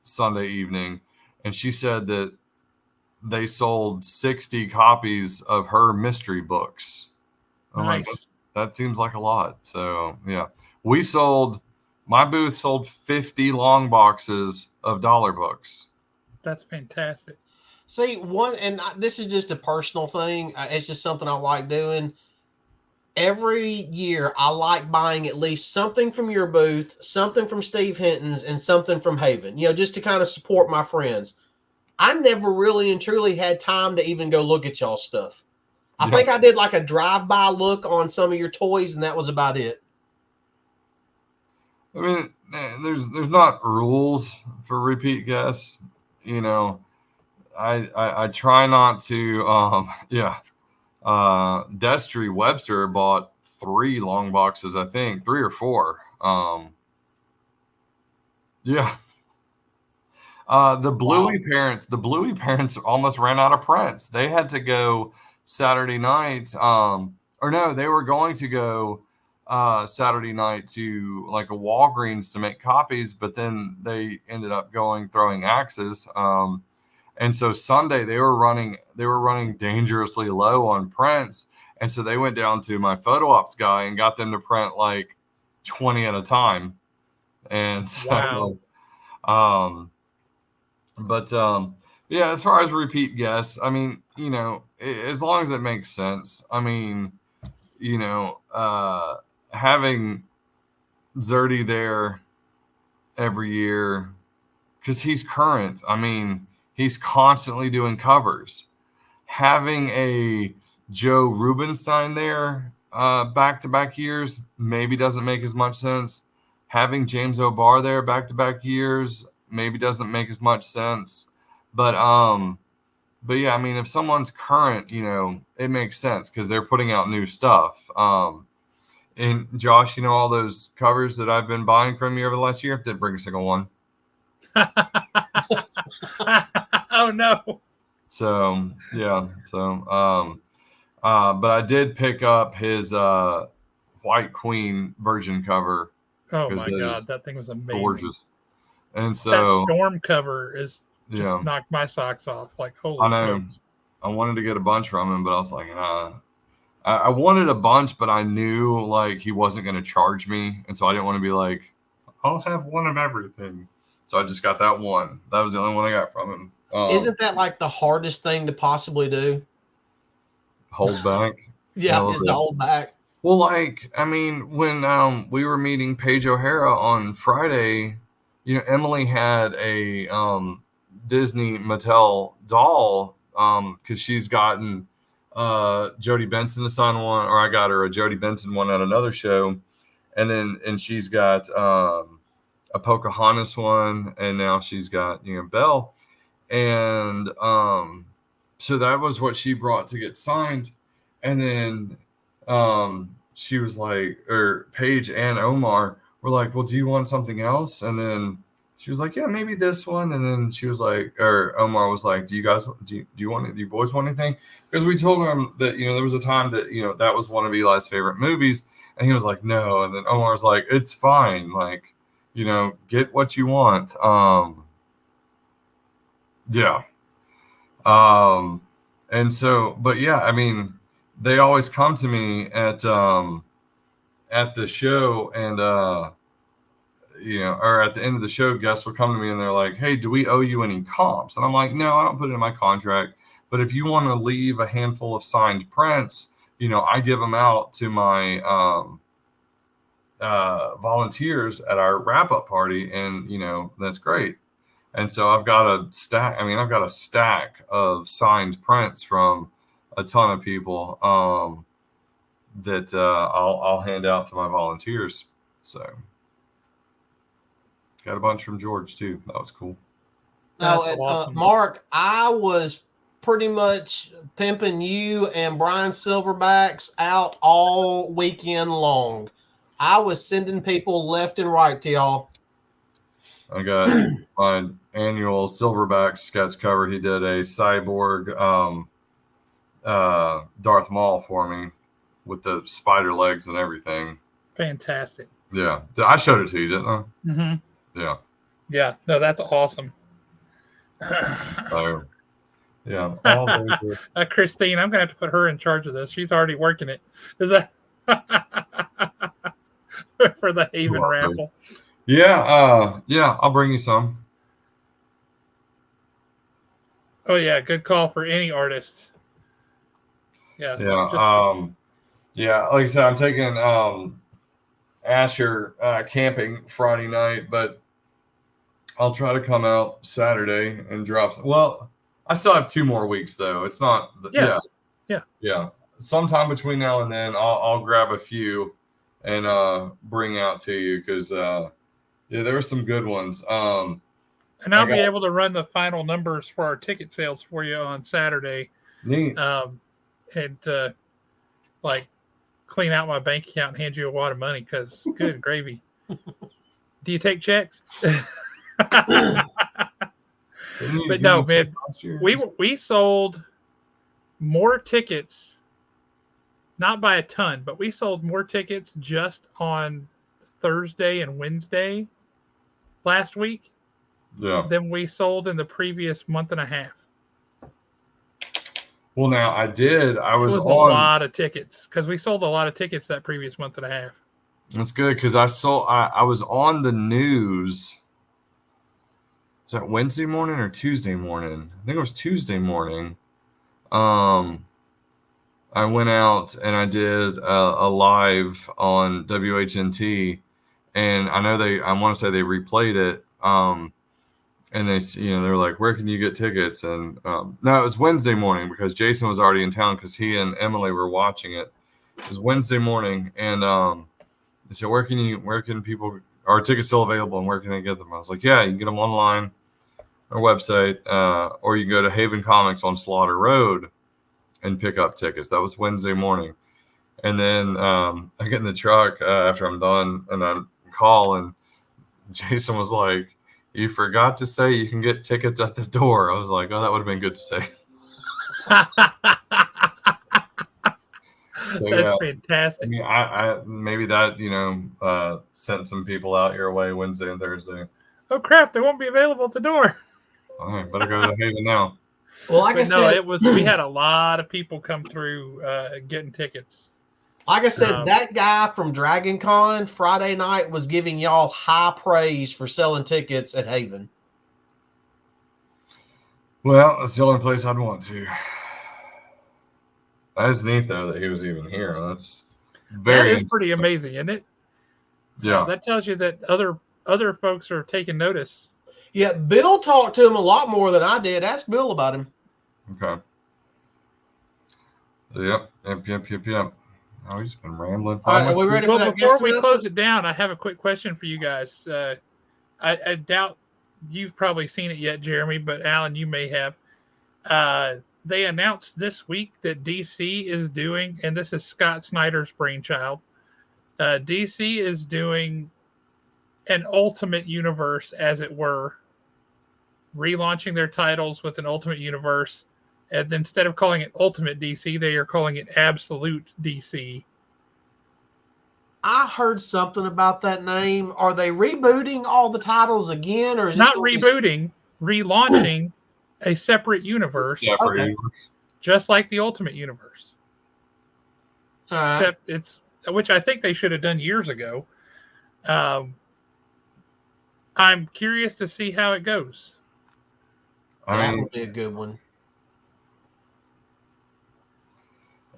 Sunday evening, and she said that they sold 60 copies of her mystery books. I'm like, Nice. that seems like a lot. So yeah, my booth sold 50 long boxes of dollar books. That's fantastic. See, this is just a personal thing. It's just something I like doing. Every year, I like buying at least something from your booth, something from Steve Hinton's, and something from Haven, just to kind of support my friends. I never really and truly had time to even go look at y'all's stuff. I think I did like a drive-by look on some of your toys, and that was about it. I mean, there's not rules for repeat guests. You know, I try not to. Destry Webster bought 3 long boxes, I think 3 or 4. The Bluey parents almost ran out of prints. They had to go Saturday night. Or no, they were going to go Saturday night to like a Walgreens to make copies, but then they ended up throwing axes. And so Sunday they were running dangerously low on prints. And so they went down to my photo ops guy and got them to print like 20 at a time. And so, wow. Yeah, as far as repeat guests, I mean, you know, as long as it makes sense. I mean, you know, having Zerdy there every year because he's current. I mean, he's constantly doing covers. Having a Joe Rubenstein there back-to-back years maybe doesn't make as much sense. Having James O'Barr there back-to-back years maybe doesn't make as much sense. But yeah, I mean, if someone's current, you know, it makes sense because they're putting out new stuff. And Josh, you know, all those covers that I've been buying from you over the last year, didn't bring a single one. Oh no. So yeah, but I did pick up his White Queen Virgin cover. Oh my God, that thing was amazing. Gorgeous. And so that storm cover is just knocked my socks off. Like, holy smokes. I wanted to get a bunch from him, but I was like, I wanted a bunch, but I knew like he wasn't going to charge me, and so I didn't want to be like, I'll have one of everything. So I just got that one. That was the only one I got from him. Isn't that like the hardest thing to possibly do? Hold back. Yeah, just to hold back. Well, like, I mean, when we were meeting Paige O'Hara on Friday, you know, Emily had a Disney Mattel doll because she's gotten Jodie Benson to sign one, or I got her a Jodie Benson one at another show, and she's got a Pocahontas one, and now she's got, you know, Belle, and so that was what she brought to get signed, and then she was like, or Paige and Omar were like, well, do you want something else? And then she was like, yeah, maybe this one. And then she was like, or Omar was like, do you boys want anything? Because we told him that, you know, there was a time that, you know, that was one of Eli's favorite movies. And he was like, no. And then Omar was like, it's fine. Like, you know, get what you want. Yeah. And so, but yeah, I mean, they always come to me at the show, and you know, or at the end of the show, guests will come to me and they're like, hey, do we owe you any comps? And I'm like, no, I don't put it in my contract. But if you want to leave a handful of signed prints, you know, I give them out to my volunteers at our wrap-up party, and, you know, that's great. And so I've got a stack of signed prints from a ton of people that I'll hand out to my volunteers. So got a bunch from George too. That was cool. Now, awesome. Mark, I was pretty much pimping you and Brian Silverbacks out all weekend long. I was sending people left and right to y'all. I got my annual Silverback sketch cover. He did a cyborg Darth Maul for me with the spider legs and everything. Fantastic. Yeah. I showed it to you, didn't I? Mm-hmm. Yeah. Yeah. No, that's awesome. So, yeah. All those are... Christine, I'm going to have to put her in charge of this. She's already working it. Is that for the Haven raffle? Yeah. Yeah. I'll bring you some. Oh, yeah. Good call for any artist. Yeah. Yeah. Yeah. Like I said, I'm taking Asher camping Friday night, but I'll try to come out Saturday and drop. Well, I still have 2 more weeks though. It's not. Yeah. Sometime between now and then, I'll grab a few and bring out to you because yeah, there were some good ones. And I'll be able to run the final numbers for our ticket sales for you on Saturday. Neat. And like clean out my bank account and hand you a wad of money because good gravy. Do you take checks? But no, man, we sold more tickets, not by a ton, but we sold more tickets just on Thursday and Wednesday last week than we sold in the previous month and a half. Well, now I was on a lot of tickets because we sold a lot of tickets that previous month and a half. That's good because I was on the news. Was that Wednesday morning or Tuesday morning? I think it was Tuesday morning. I went out and I did a live on WHNT, and I want to say they replayed it. And they, they're like, "Where can you get tickets?" And no, it was Wednesday morning because Jason was already in town because he and Emily were watching it. It was Wednesday morning, and they said, "Where can people? Are tickets still available? And where can they get them?" I was like, "Yeah, you can get them online, our website, or you can go to Haven Comics on Slaughter Road and pick up tickets." That was Wednesday morning, and then I get in the truck after I'm done, and I call, and Jason was like, "You forgot to say you can get tickets at the door." I was like, "Oh, that would have been good to say." So, that's fantastic. I mean, I maybe that sent some people out your way Wednesday and Thursday. Oh crap! They won't be available at the door. All right, better go to Haven now. Well, like I said, we had a lot of people come through getting tickets. Like I said, that guy from Dragon Con Friday night was giving y'all high praise for selling tickets at Haven. Well, that's the only place I'd want to. That is neat, though, that he was even here. That's that is pretty amazing, isn't it? Yeah. That tells you that other folks are taking notice. Yeah, Bill talked to him a lot more than I did. Ask Bill about him. Okay. Yep. Oh, he's been rambling. All right, are we ready for that? Before we close it down, I have a quick question for you guys. I doubt you've probably seen it yet, Jeremy, but Alan, you may have. They announced this week that DC is doing, and this is Scott Snyder's brainchild, DC is doing an Ultimate Universe, as it were, relaunching their titles with an Ultimate Universe. And instead of calling it Ultimate DC, they are calling it Absolute DC. I heard something about that name. Are they rebooting all the titles again, or is not rebooting, relaunching a separate universe, just like the Ultimate Universe? Except which I think they should have done years ago. I'm curious to see how it goes. That would be a good one.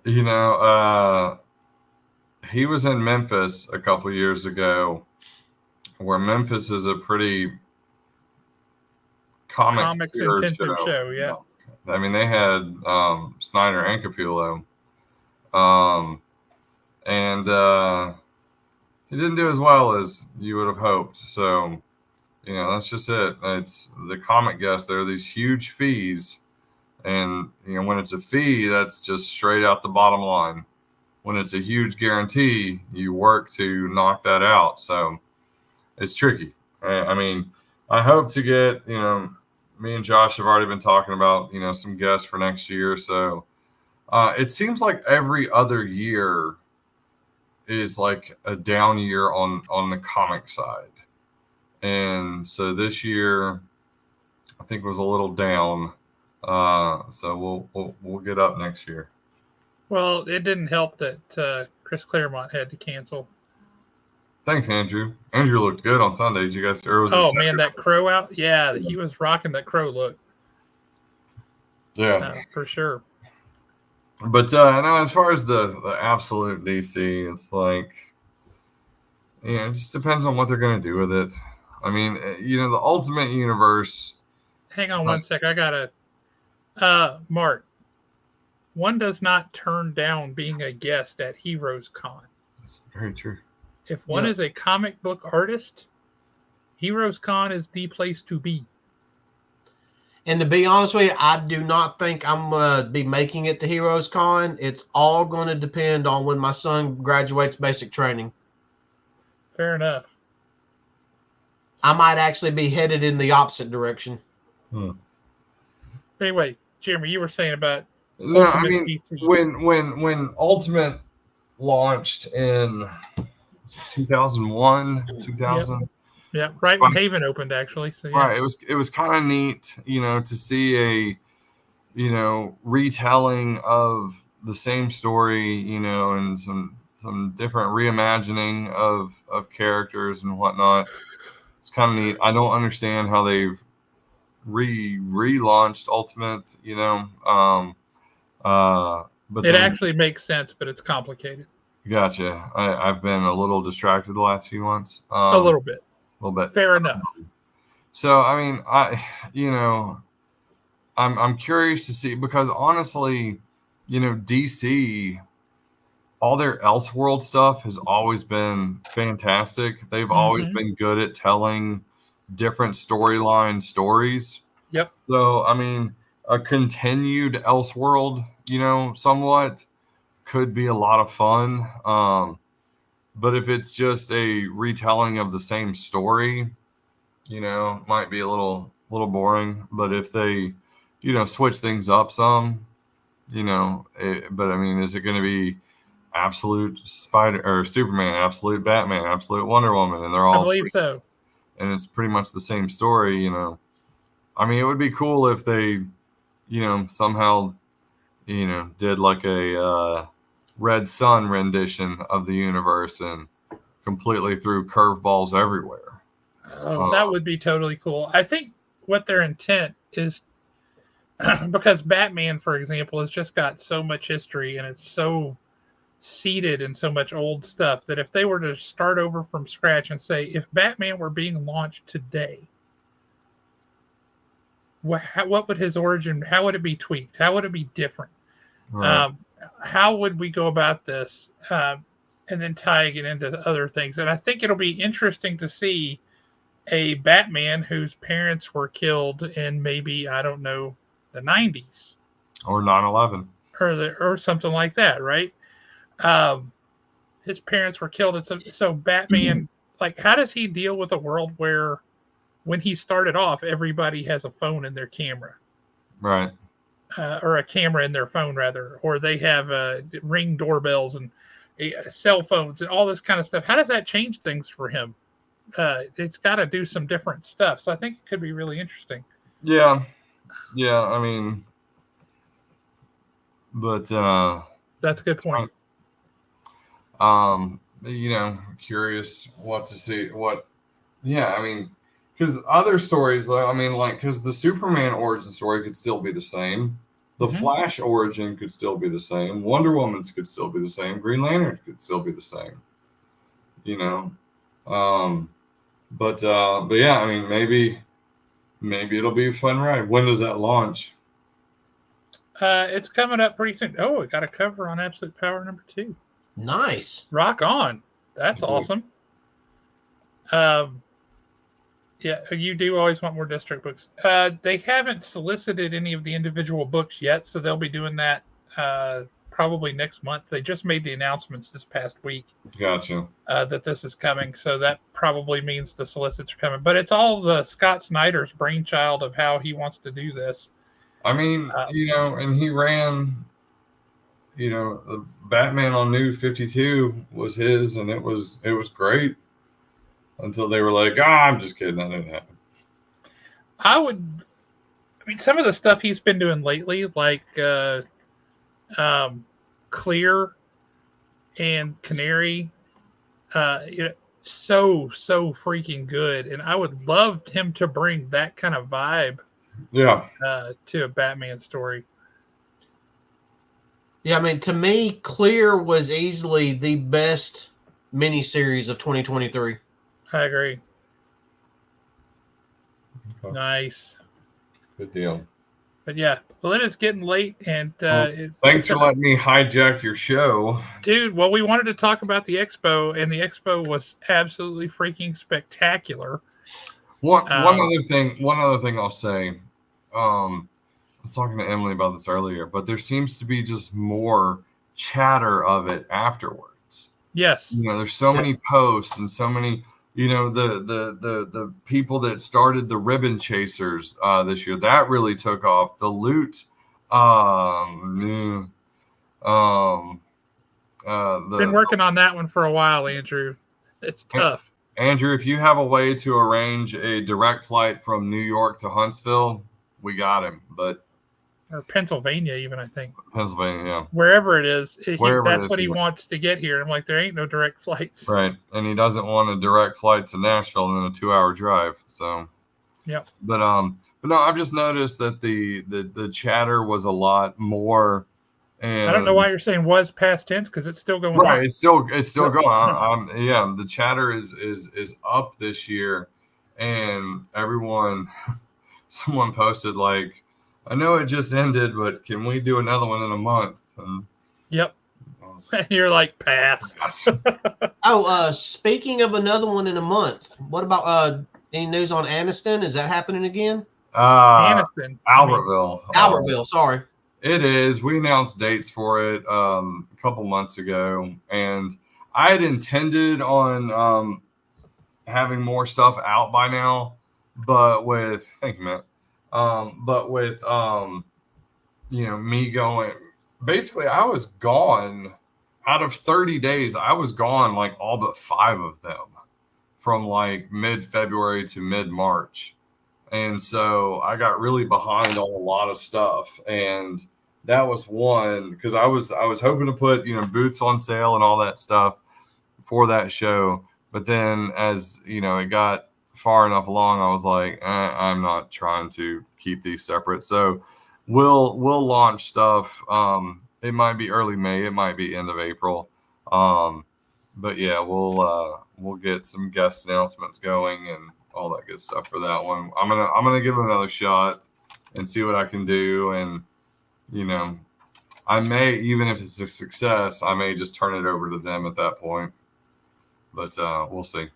He was in Memphis a couple years ago, where Memphis is a pretty comics intensive show. Yeah. I mean, they had Snyder and Capullo, and he didn't do as well as you would have hoped. So, that's just it. It's the comic guests. There are these huge fees. And, when it's a fee, that's just straight out the bottom line. when it's a huge guarantee, you work to knock that out. So it's tricky. I mean, I hope to get, me and Josh have already been talking about, some guests for next year. So it seems like every other year is like a down year on the comic side. And so this year, I think was a little down. So we'll get up next year. Well, it didn't help that Chris Claremont had to cancel. Thanks, Andrew. Andrew looked good on Sunday. Did you guys? Or was oh man, that crow out! Yeah, he was rocking that crow look. Yeah, for sure. But no, as far as the absolute DC, it's like, it just depends on what they're going to do with it. I mean, the Ultimate Universe. Hang on one sec. I gotta. Mark, one does not turn down being a guest at Heroes Con. That's very true. If one is a comic book artist, Heroes Con is the place to be. And to be honest with you, I do not think I'm going to be making it to Heroes Con. It's all going to depend on when my son graduates basic training. Fair enough. I might actually be headed in the opposite direction. Anyway, Jeremy, you were saying about no, Ultimate I mean DC. when Ultimate launched in 2001, 2000. Yeah, right when Haven opened, actually. So yeah. Right, it was kind of neat, to see a retelling of the same story, and some different reimagining of characters and whatnot. It's kind of neat. I don't understand how they've relaunched Ultimate, but it actually makes sense, but it's complicated. Gotcha. I've been a little distracted the last few months. A little bit. Fair enough. So I mean, I'm curious to see, because honestly, DC, all their Elseworld stuff has always been fantastic. They've always been good at telling different storyline stories. Yep. So I mean, a continued Elseworld, somewhat could be a lot of fun. But if it's just a retelling of the same story, might be a little boring. But if they, switch things up some, but I mean, is it going to be absolute Superman, absolute Batman, absolute Wonder Woman, and they're all? I believe so. And it's pretty much the same story, I mean, it would be cool if they, somehow, did like a Red Sun rendition of the universe and completely threw curveballs everywhere. Oh, that would be totally cool. I think what their intent is, because Batman, for example, has just got so much history and it's so seated in so much old stuff that if they were to start over from scratch and say, if Batman were being launched today, what would his origin, how would it be tweaked? How would it be different? Right. How would we go about this? And then tying it into other things. And I think it'll be interesting to see a Batman whose parents were killed in maybe, I don't know, the 90s. Or 9/11. Or something like that, right? His parents were killed. So Batman, like, how does he deal with a world where when he started off, everybody has a phone in their camera? Right. Or a camera in their phone, rather, or they have Ring doorbells and cell phones and all this kind of stuff. How does that change things for him? It's got to do some different stuff. So I think it could be really interesting. Yeah. I mean, but that's a good point. Curious what to see. I mean, because other stories, I mean, because the Superman origin story could still be the same. The Flash origin could still be the same. Wonder Woman's could still be the same. Green Lantern could still be the same. But yeah, I mean, maybe it'll be a fun ride. When does that launch? It's coming up pretty soon. Oh, it got a cover on Absolute Power #2. Nice. Rock on. That's awesome. Yeah, you do always want more district books. They haven't solicited any of the individual books yet, so they'll be doing that probably next month. They just made the announcements this past week. Gotcha. That this is coming, so that probably means the solicits are coming. But it's all the Scott Snyder's brainchild of how he wants to do this. I mean, and he ran, the Batman on New 52 was his, and it was great until they were like, I'm just kidding, that didn't happen. Some of the stuff he's been doing lately, like Clear and Canary, so freaking good, and I would love him to bring that kind of vibe, to a Batman story. Yeah, I mean, to me, Clear was easily the best miniseries of 2023. I agree. Okay. Nice. Good deal. But yeah, well, it is getting late, and thanks for letting me hijack your show, dude. Well, we wanted to talk about the Expo, and the Expo was absolutely freaking spectacular. One other thing I'll say, I was talking to Emily about this earlier, but there seems to be just more chatter of it afterwards. Yes. There's so many posts and so many, the people that started the ribbon chasers this year, that really took off. The loot, been working on that one for a while, Andrew. It's tough. Andrew, if you have a way to arrange a direct flight from New York to Huntsville, we got him. Or Pennsylvania, even, I think. Pennsylvania, yeah. Wherever it is, that's what he wants to get here. I'm like, there ain't no direct flights. Right. And he doesn't want a direct flight to Nashville and then a 2-hour drive. So, yeah. But no, I've just noticed that the chatter was a lot more. And I don't know why you're saying was past tense, because it's still going on. Right. It's still going. Yeah. The chatter is up this year, and someone posted like, I know it just ended, but can we do another one in a month? And yep. And you're like, pass. Speaking of another one in a month, what about any news on Aniston? Is that happening again? Aniston. Albertville, sorry. It is. We announced dates for it a couple months ago, and I had intended on having more stuff out by now, but thank you, Matt. Me going, basically I was gone out of 30 days. I was gone like all but 5 of them from like mid-February to mid-March. And so I got really behind on a lot of stuff. And that was one, because I was hoping to put, booths on sale and all that stuff for that show. But then as, it got far enough along, I was like, I'm not trying to keep these separate. So we'll launch stuff. It might be early May, it might be end of April. But yeah, we'll get some guest announcements going and all that good stuff for that one. I'm gonna give it another shot and see what I can do. And I may, even if it's a success, I may just turn it over to them at that point. But we'll see.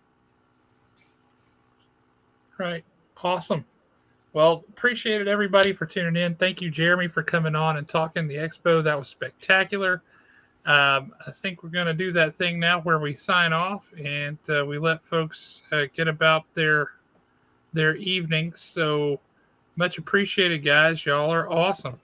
Right. Awesome. Well, appreciate it, everybody, for tuning in. Thank you, Jeremy, for coming on and talking the Expo. That was spectacular. I think we're going to do that thing now where we sign off and we let folks get about their evening. So much appreciated, guys. Y'all are awesome.